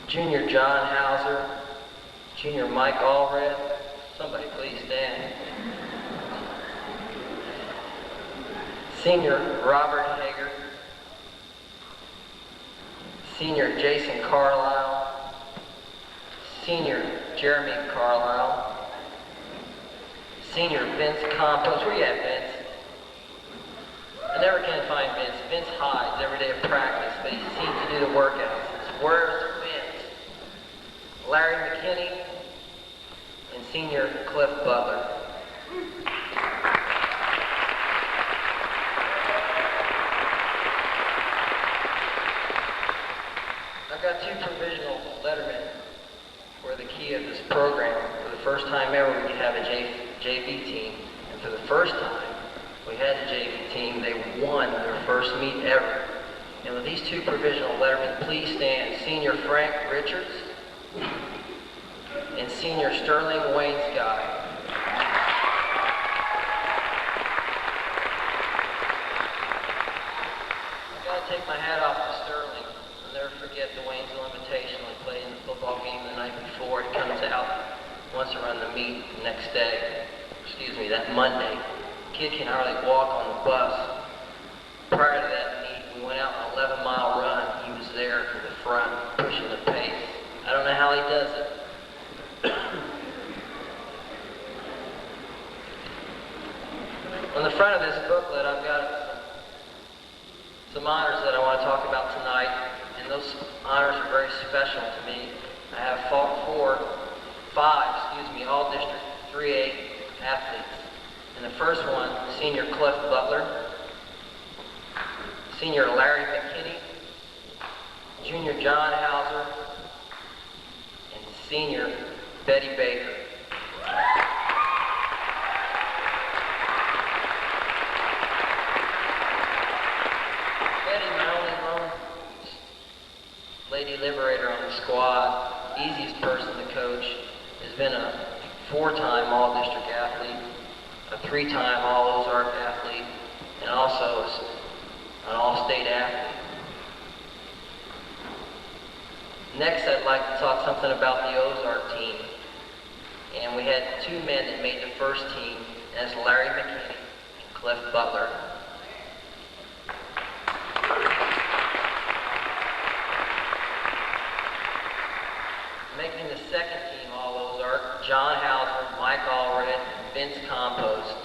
Junior, John Hauser. Junior, Mike Allred. Somebody please stand. Senior, Robert Hager. Senior, Jason Carlisle. Senior, Jeremy Carlisle. Senior, Vince Campos. Where you at, Vince? I never can find Vince. Vince hides every day of practice, but he seems to do the workouts. Where's Vince? Larry McKinney and Senior, Cliff Butler. I've got 2 provisional lettermen for the key of this program. For the first time ever, we could have a JV team. And for the first time we had a JV team, they won their first meet ever. And with these 2 provisional lettermen, please stand. Senior Frank Richards and Senior Sterling Wayne Scott. I've got to take my hat off to Sterling. I'll never forget the Waynesville Invitational. I played in the football game the night before. He comes out, wants to run the meet the next day. That Monday. Kid can hardly walk on the bus. Prior to that meet, we went out on an 11-mile run. He was there from the front, pushing the pace. I don't know how he does it. On the front of this booklet, I've got some honors that I want to talk about tonight, and those honors are very special to me. I have five, all District 3A athletes. And the first one, Senior Cliff Butler, Senior Larry McKinney, Junior John Hauser, and Senior Betty Baker. Betty, my only lone lady liberator on the squad, easiest person to coach, has been a 4-time All-District athlete, a 3-time All-Ozark athlete, and also an All-State athlete. Next, I'd like to talk something about the Ozark team. And we had 2 men that made the first team, and that's Larry McKinney and Cliff Butler. Making the second team All-Ozark, John Hauser, Mike Allred, and Vince Compost.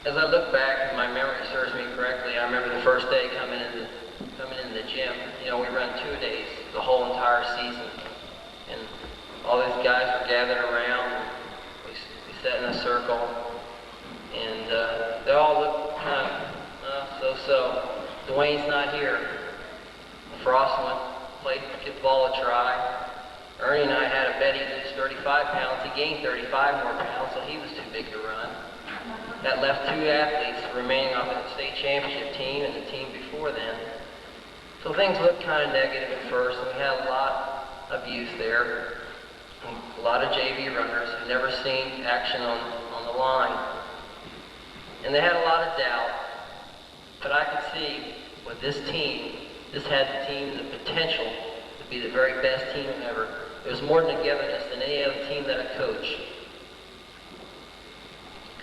As I look back, if my memory serves me correctly, I remember the first day coming in the gym. You know, we run 2 days, the whole entire season. And all these guys were gathered around. We sat in a circle. And they all looked kind of so-so. Dwayne's not here. Frost played ball a try. Ernie and I had a bet he lose 35 pounds. He gained 35 more pounds, so he was too big to run. That left 2 athletes remaining on the state championship team and the team before then. So things looked kind of negative at first, and we had a lot of youth there. A lot of JV runners who never seen action on the line. And they had a lot of doubt. But I could see with this team, this had the team the potential to be the very best team ever. It was more togetherness than any other team that I coached.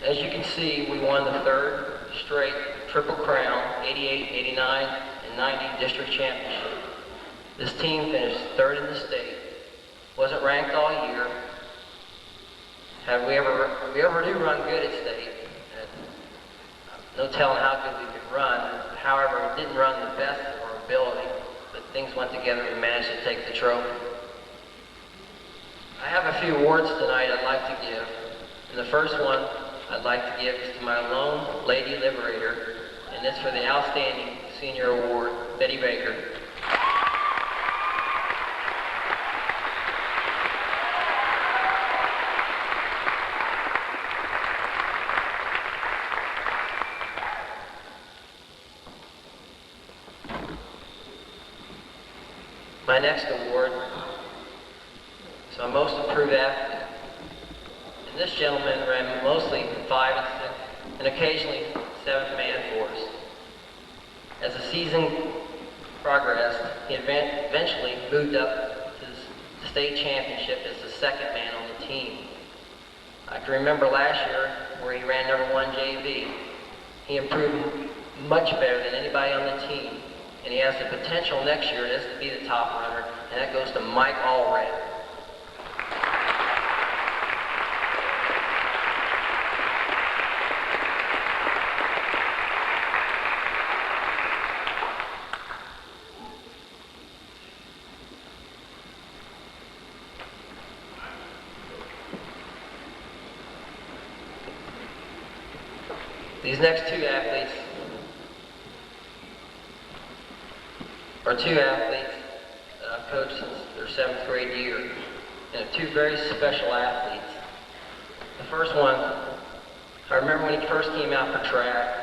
As you can see, we won the 3rd straight Triple Crown, 88, 89, and 90 district championship. This team finished 3rd in the state. Wasn't ranked all year. We ever do run good at state. No telling how good we could run. However, we didn't run the best of our ability, but things went together and we managed to take the trophy. I have a few awards tonight I'd like to give. And the first one I'd like to give is to my lone lady liberator, and it's for the Outstanding Senior Award, Betty Baker. My next award is my most improved athlete. And this gentleman ran mostly 5 and 6, and occasionally 7th man for us. As the season progressed, he eventually moved up to the state championship as the 2nd man on the team. I can remember last year where he ran number 1 JV. He improved much better than anybody on the team. And he has the potential next year to be the top runner, and that goes to Mike Allred. These next two athletes are two athletes that I've coached since their 7th grade year, and two very special athletes. The first one, I remember when he first came out for track,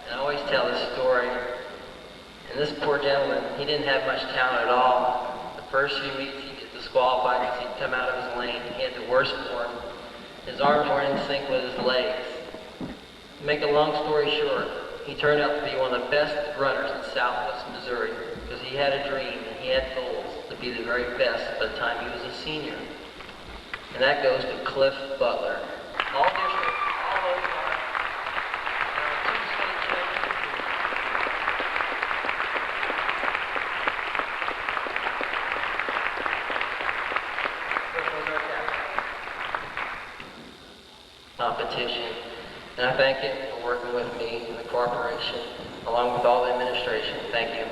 and I always tell this story, and this poor gentleman, he didn't have much talent at all. The first few meets he'd get disqualified because he'd come out of his lane. He had the worst form. His arms weren't in sync with his legs. To make a long story short, he turned out to be one of the best runners in Southwest Missouri because he had a dream and he had goals to be the very best by the time he was a senior. And that goes to Cliff Butler. All district, all over. Competition, and I thank him for working with me and the corporation, along with all the administration. Thank you.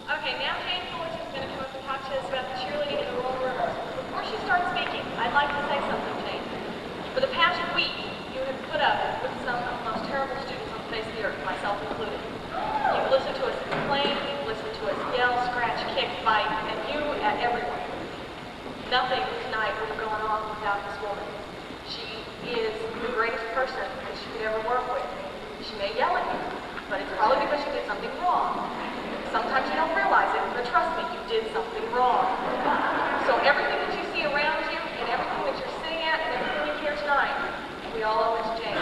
Okay, now Jane Fullerton is going to come up and talk to us about the cheerleading in the Royal Rivers. Before she starts speaking, I'd like to say something, Jane. For the past week, you have put up with some of the most terrible students on the face of the earth, myself included. You've listened to us complain, you've listened to us yell, scratch, kick, fight, and you at everyone. Nothing tonight would have gone on without this woman. She is the greatest person that you could ever work with. She may yell at you, but it's probably because you did something wrong. Sometimes you don't realize it, but trust me, you did something wrong. So everything that you see around you, and everything that you're sitting at, and everything you hear tonight, we all owe it to Jane.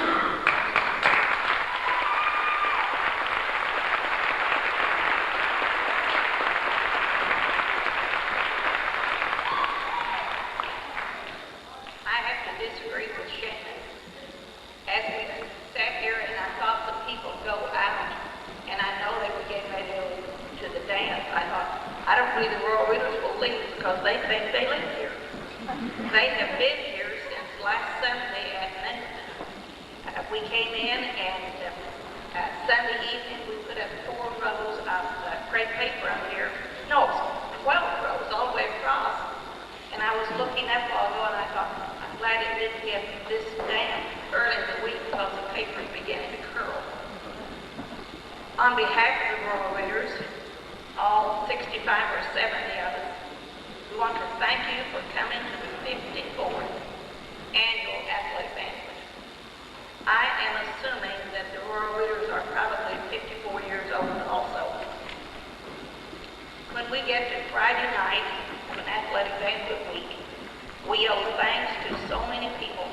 I have to disagree with Shannon. As we sat here and I thought the people go out, and I know they were getting ready to the dance, I thought, I don't believe the Royal Readers will leave because they think they live here. They have been here since last Sunday at noon. We came in and Sunday evening we put up 4 rows of crepe paper up here. No, it was 12 rows all the way across. And I was looking up while ago and I thought, I'm glad it didn't get this damp early in the week because the paper is beginning to curl. On behalf of the Royal Readers, all 65 or 70 of us, we want to thank you for coming to the 54th Annual Athletic Banquet. I am assuming that the Royal Readers are probably 54 years old also. When we get to Friday night of an athletic banquet week, we owe thanks to so many people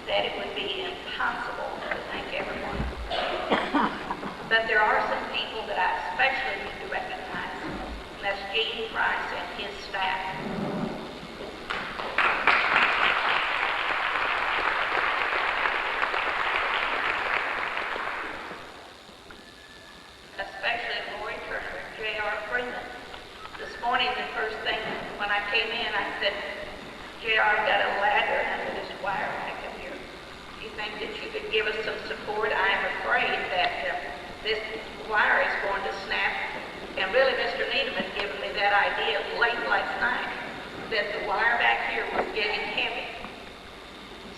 that it would be impossible to thank everyone. But there are some people that I especially need to recognize, and that's Gene Price and his staff. Especially Lori Turner and J.R. Freeman. This morning, the first thing when I came in, I said, J.R. got a ladder under this wire back up here. Do you think that you could give us some support? I am afraid that this wire is going to snap. And really, Mr. Needham had given me that idea late last night, that the wire back here was getting heavy.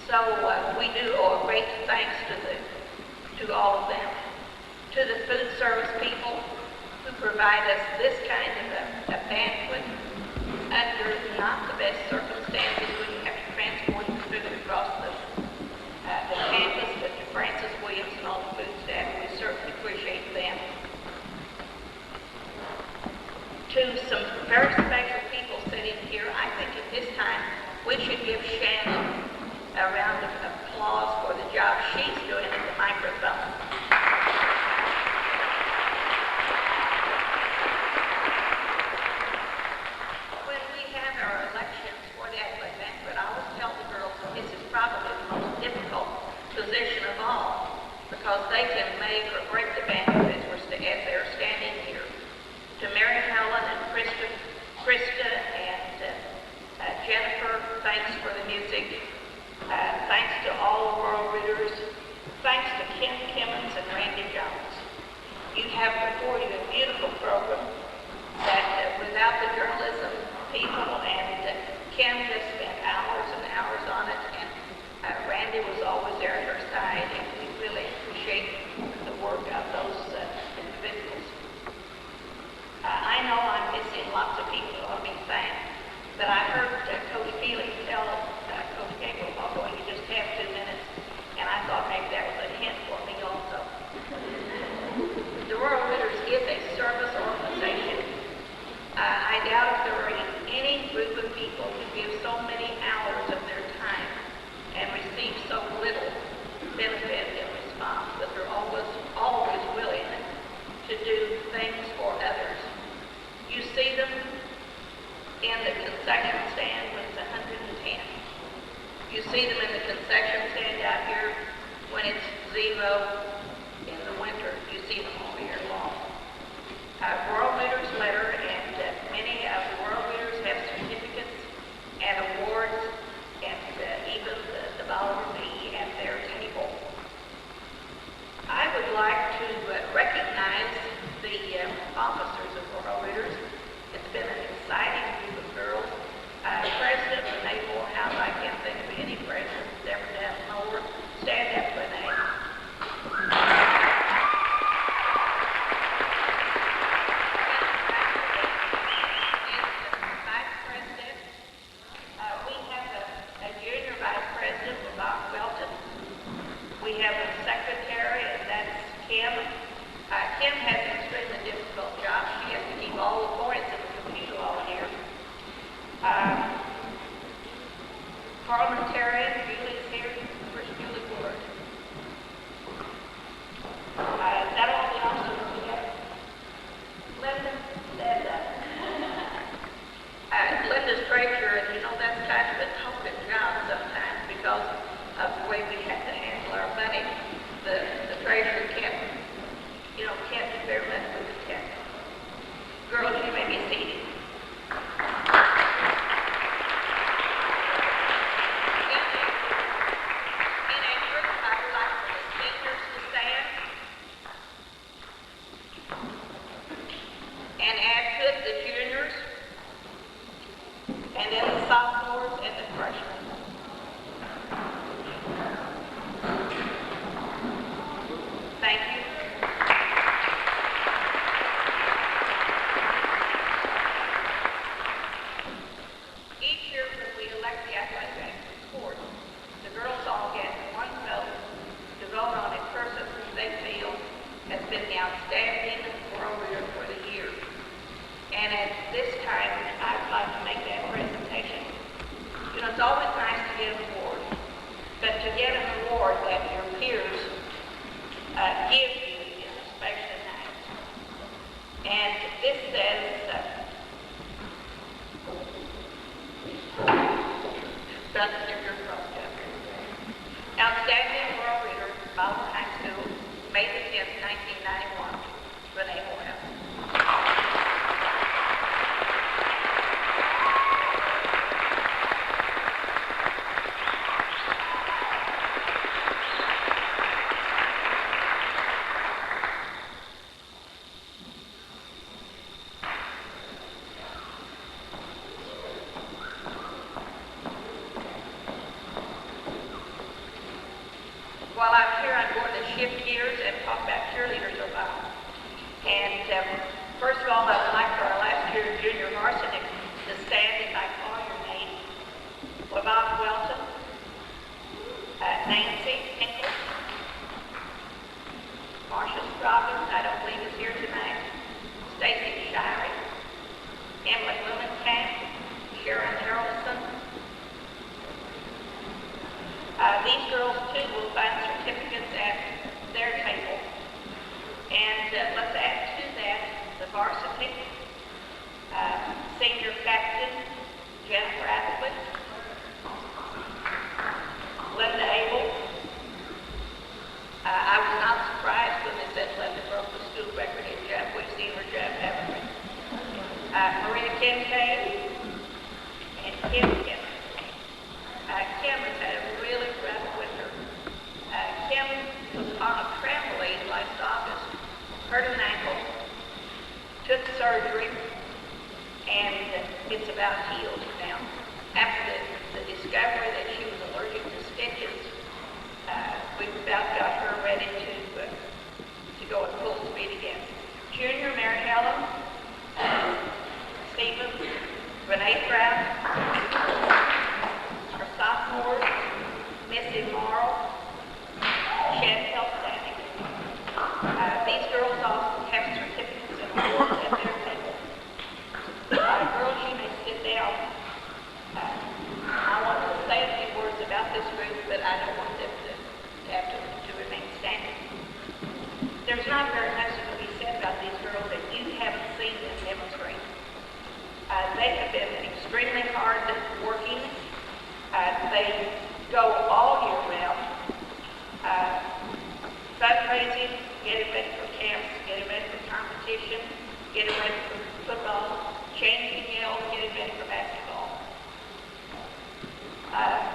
So we do owe a great thanks to all of them. To the food service people who provide us this kind of a banquet under not the best circumstances. We have to transport the food across the campus, but to Francis Williams and all the food staff, we certainly appreciate them. To some very special people sitting here, I think at this time we should give Shannon a round of applause for the job she's doing at the microphone. When we have our elections for the athletic banquet, I always tell the girls this is probably the most difficult position of all because they can make or break the banquet as they're standing here. To Mary Helen and Krista and Jennifer, thanks for the music. Thanks to all the Royal Readers. Thanks to Kim Kimmons and Randy Jones. You have before you a beautiful program that without the journalism people and Kim just spent hours and hours on it, and Randy was always But I heard Coach Feely tell Coach Gabriel, "Oh boy, you just have 2 minutes," and I thought maybe that was a hint for me also. The World Leaders is a service organization. I doubt if there are any group of people who give so many hours of their time and receive so little benefit in response, but they're always willing to do things for others. You see them in the concession stand when it's 110. You see them in the concession stand out here when it's 0 in the winter. You see them all year long. World Leaders Letter, and many of the World Leaders have certificates and awards, and even the Bolivar B at their table. I would like to recognize the officers of World Leaders. It's been an exciting group of girls. President Renee Morehouse, I can't think of any president that's ever done more. Stand up, Renee. Vice President, we have a junior vice president, Bob Welton. We have a secretary, and that's Kim. Kim has an extremely difficult job. She has to keep all the points in the computer all year. Parliamentarian, Julie's here. Where's Julie Ward? Is that all the officers we have? Linda? Linda's treasurer, and you know that's kind of a token job sometimes because of the way we have to handle our money. The treasurer can't do very much with the check. Girls, you may be seated. In a group, I would like for the seniors to stand and add to it the juniors, and then the sophomores and the freshmen. Thank you. Each year when we elect the athletic director of sports, the girls all get one vote to vote on a person who they feel has been the outstanding world leader for the year. And at this time, I'd like to make that presentation. You know, it's always nice to get an award, but to get an award that your peers give you is especially nice. And this says, Outstanding World Leader, Bolivar High School, May the 10th, 1991, Renee Morehouse. While I'm here, I'm going to shift gears and talk about cheerleaders a while. And first of all, I would like for our last year junior varsity to stand if I call your name. Bob Welton, Nancy Hinkle, Marsha Robbins, I don't believe is here tonight, Stacy Shirey, Emily Blumenkamp, Sharon Harrelson. These girls, too, will find certificates at their table. And let's add to that the varsity, senior captain, Jennifer Appley, Linda Abel. I was not surprised when they said Linda broke the school record in jump. We've seen her jump, haven't we? Maria Kincaid and Kim Kim. Kim has had a really rough winter. Kim was on a trampoline last August, hurt an ankle, took surgery, and it's about healed now. After the discovery that she was allergic to stitches, we've about got her ready to go at full speed again. Junior Mary Helen, Stevens, Renee Pratt, our sophomores, Missy Morrow, Chantel Stanley. These girls also have certificates and awards at their table. Girls, you may sit down. I want to say a few words about this group, but I don't want them to have to remain standing. There's not very much to be said about these girls that you haven't seen them demonstrate. They have been extremely hard working. They go all year round. Fundraising, getting ready for camps, getting ready for competition, getting ready for football, changing yells, getting ready for basketball.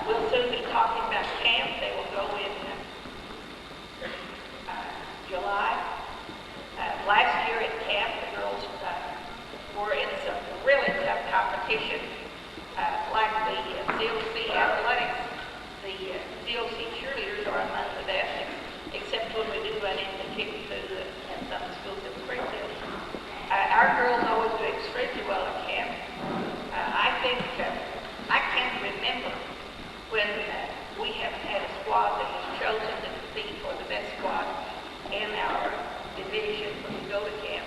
We'll soon be talking about camp. They will go in July. Last year at camp, the girls were in some really tough competition, like the COC athletics. The COC cheerleaders are among the best, except when we do run into kick food and some schools in Springfield. Our girls always do extremely well at camp. I think I can't remember when we haven't had a squad that was chosen to compete for the best squad in our division when we go to camp.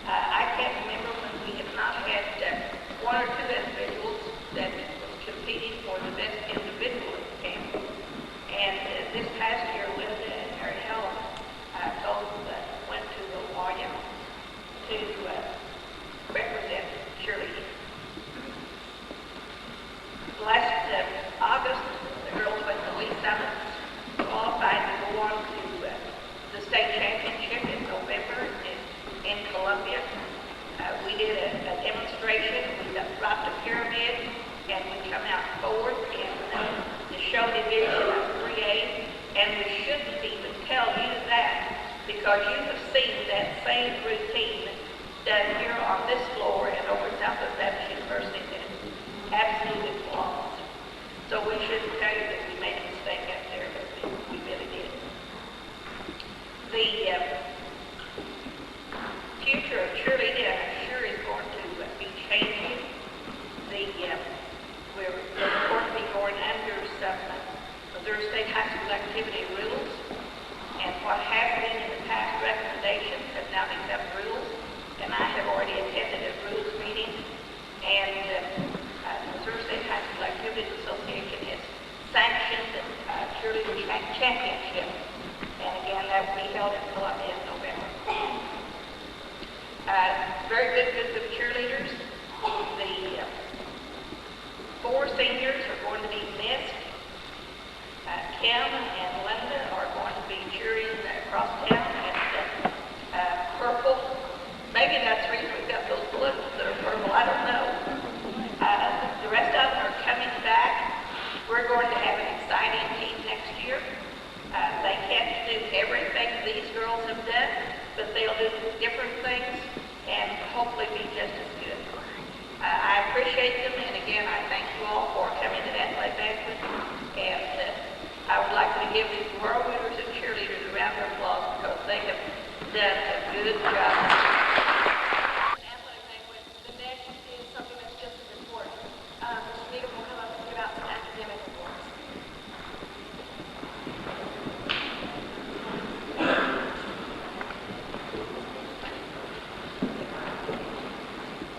I can't remember when we have not had one or two individuals that was competing for the best individual at the camp. And this past year, Linda and Mary Helen both went to Bolivar to represent cheerleading. Last August, the girls went to Lee Summits, qualified to go on to the state championship in November in Columbia. We did a demonstration. We dropped a pyramid, and we come out fourth in the show division of 3A. And we shouldn't even tell you that, because you have seen that same routine done here on this floor and over at Southwest Baptist University, and it's absolutely flawless. So we shouldn't tell you that we made a mistake out there, but we really did. The future of cheerleading, I'm sure, is going to be changing. We're going to be going under some Missouri State High School activity rules, and what has been in the past recommendations have now become rules, and I have already attended a rules meeting, and Missouri State High School Activities Association has sanctioned cheerleading championship, and again, that will be held in Columbia in November. Very good group of cheerleaders. The 4 seniors are going to be missed. Kim and Linda are going to be cheering across town, and purple. Maybe that's the reason we've got those balloons that are purple. I don't know. The rest of them are coming back. We're going to have an exciting team next year. They can't do everything these girls have done, but they'll do different things and hopefully be just as good. I appreciate them, and again, I thank you all for coming to that Athletic Banquet. And I would like to give these world winners and cheerleaders a round of applause because they have done a good job. Athletic Banquet. The next is something that's just as important. Mr. Needham will come up and give out some academic awards.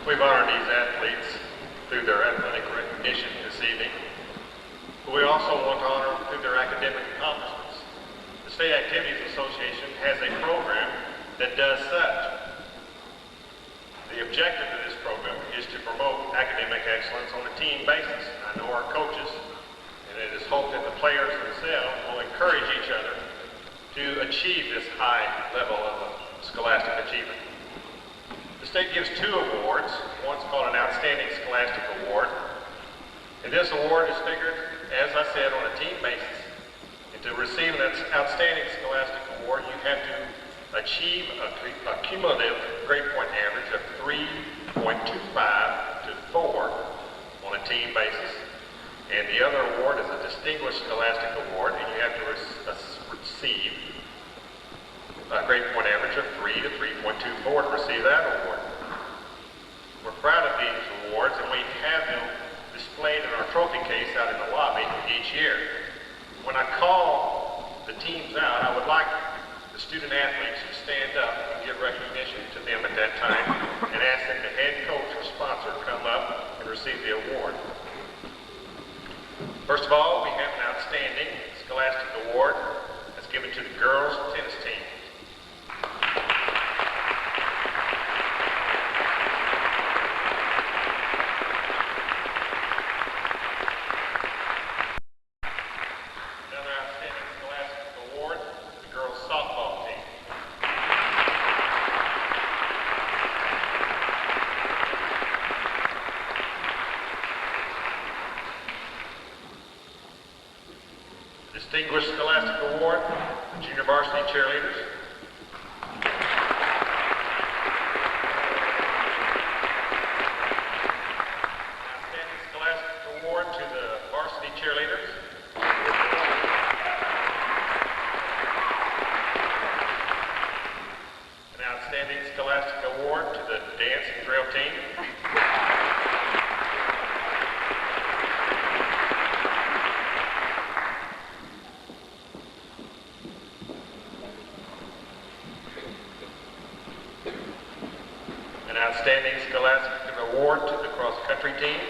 We've honored these athletes through their athletic recognition this evening, but we also want to honor them through their academic accomplishments. The State Activities Association has a program that does such. The objective of this program is to promote academic excellence on a team basis. I know our coaches, and it is hoped that the players themselves will encourage each other to achieve this high level of scholastic achievement. The state gives 2 awards. One's called an Outstanding Scholastic Award. And this award is figured, as I said, on a team basis. And to receive an Outstanding Scholastic Award, you have to achieve a cumulative grade point average of 3.25 to 4 on a team basis. And the other award is a Distinguished Scholastic Award, and you have to receive a grade point average of 3 to 3.24 to receive that award. We're proud of these awards. awards, and we have them displayed in our trophy case out in the lobby each year. When I call the teams out, I would like the student athletes to stand up and give recognition to them at that time and ask them the head coach or sponsor come up and receive the award. First of all, we have an outstanding scholastic award that's given to the girls tennis team. Another outstanding scholastic award to the girls softball team. Distinguished Scholastic Award for junior varsity cheerleaders. Outstanding Scholastic Award to the varsity cheerleaders. An outstanding Scholastic Award to the dance and drill team. An outstanding Scholastic Award to the cross-country team.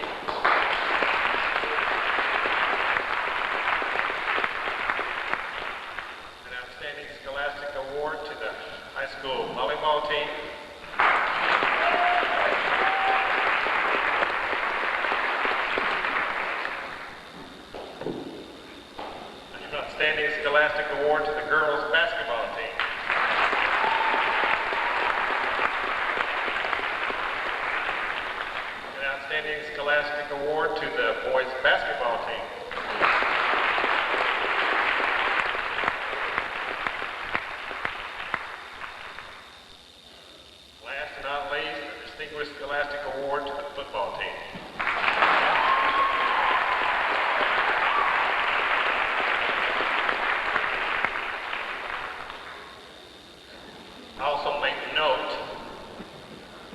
An outstanding Scholastic Award to the high school volleyball team. An outstanding Scholastic Award to the girls basketball team. Outstanding Scholastic Award to the boys basketball team. Last but not least, the Distinguished Scholastic Award to the football team. I also make note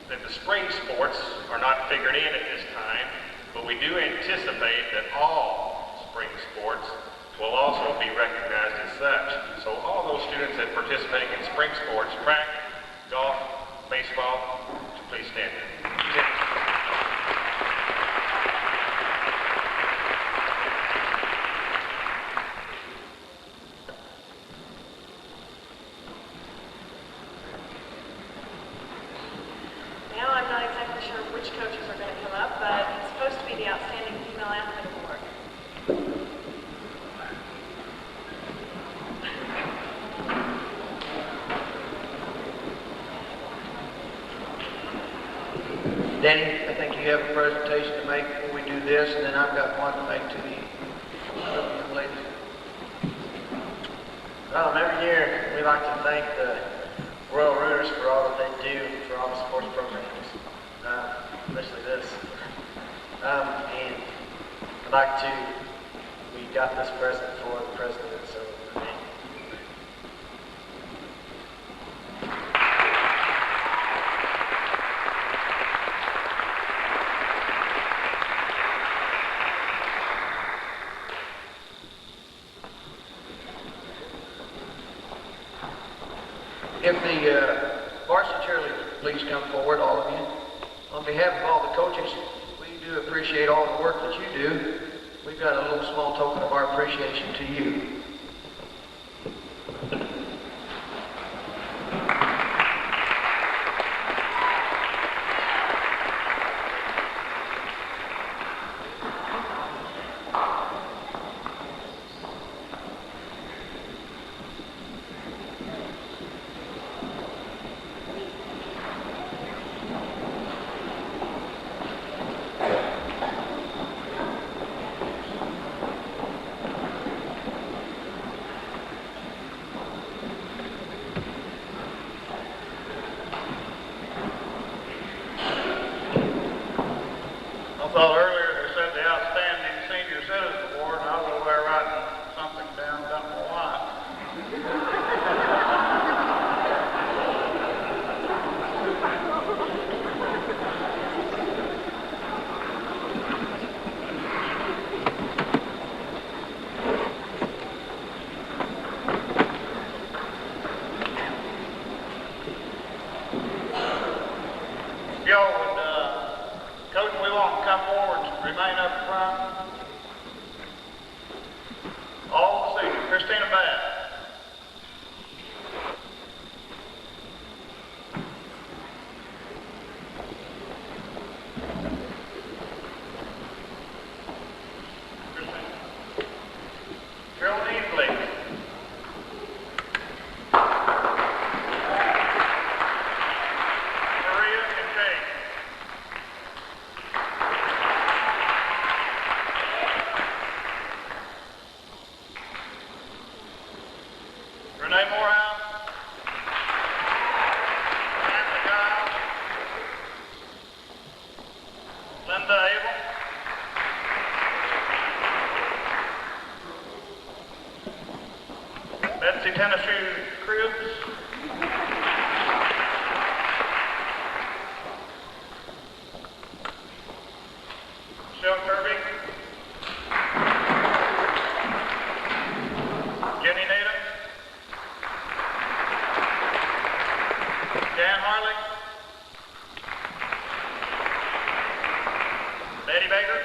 that the spring sports are not figured in at this time, but we do anticipate that all spring sports will also be recognized as such. So all those students that participating in spring sports, track, golf, baseball, please stand. Now I'm not exactly sure which coaches are going to come up, but it's supposed to be the Outstanding Female Athlete Award. Danny, I think you have a presentation to make before we do this, and then I've got one to make to the young ladies. Well, every year we like to thank the Royal Rooters for all that they do for all the sports programs, especially this. And I'd like to, we got this present for the president, so thank you. If the varsity cheerleaders please come forward, all of you. On behalf of all the coaches, we do appreciate all the work that you do. We've got a little small token of our appreciation to you. front. All the seniors. Christina Bass. Cheerleading, please. Maria and Jane. Renee Morehouse. Samantha Giles. Linda Abel. Betsy Tennessee Cribs. Michelle Kirby. Jenny Nader. Jan Harley. Betty Baker.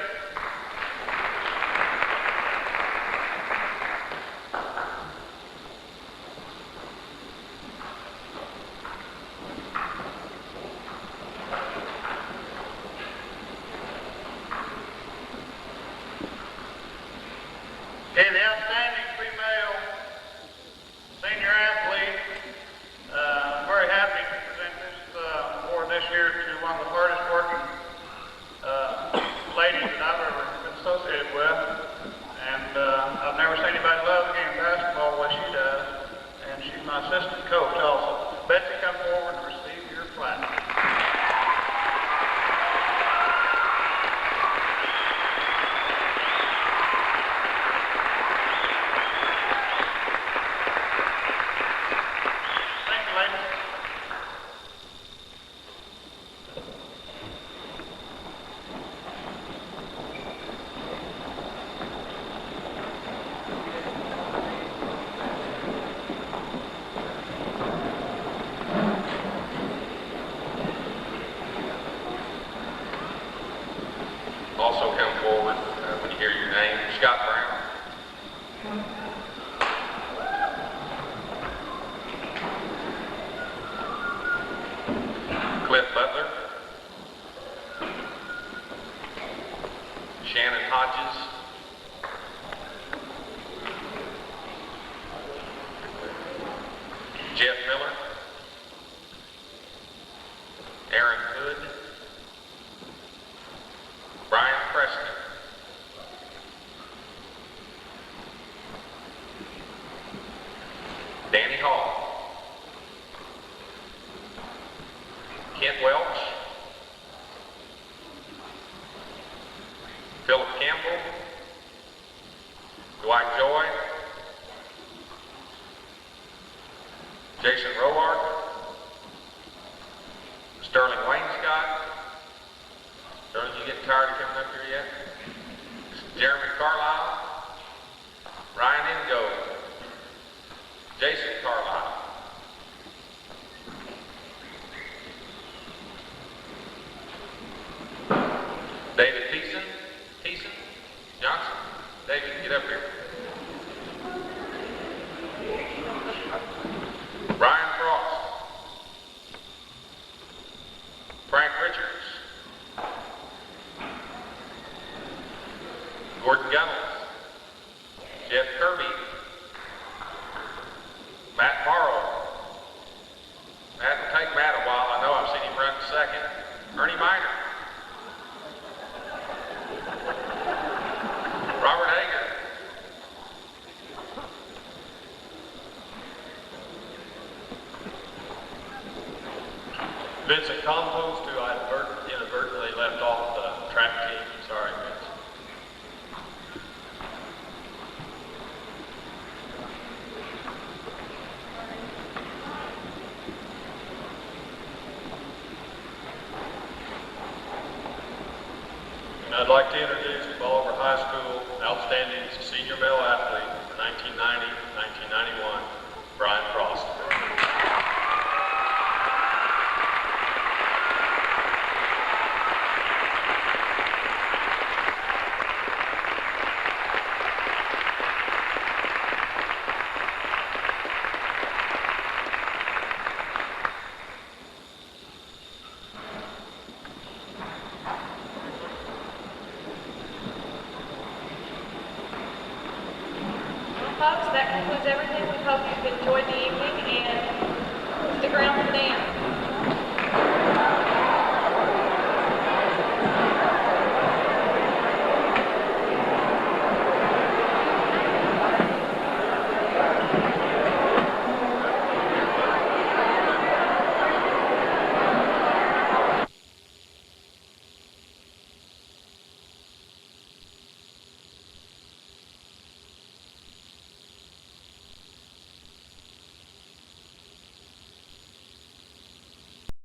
Okay, the outstanding female senior athlete. I'm very happy to present this award this year to one of the hardest working ladies that I've ever been associated with. And I've never seen anybody love the game of basketball the way she does. And she's my assistant coach also. Betsy, come forward and receive your plaque. Thank you, ladies. Also come forward when you hear your name. Scott Brown. Cliff Butler. Shannon Hodges. Jeff Miller. Aaron Hood. Brian Preston. Danny Hall. Kent Welch. Philip Campbell. Dwight Joy. Jason Roark. Sterling Wainscott. Sterling, you getting tired of coming up here yet? Jeremy Carlisle. Ryan Ingo. Jason Carlisle. David Thiessen Johnson. David, get up here. Brian Frost. Frank Richards. Gordon Gunnels. Jeff Kirby. Matt Morrow. That will take Matt a while. I know I've seen him run second. Ernie Miner. Robert Hager. Vincent Compost, who I inadvertently left off the track team. Sorry, Vince. And I'd like to introduce Bolivar High School outstanding senior male athlete for 1990-1991, Brian Frost. Folks, that concludes everything. We hope you've enjoyed the evening and stick around for the dance.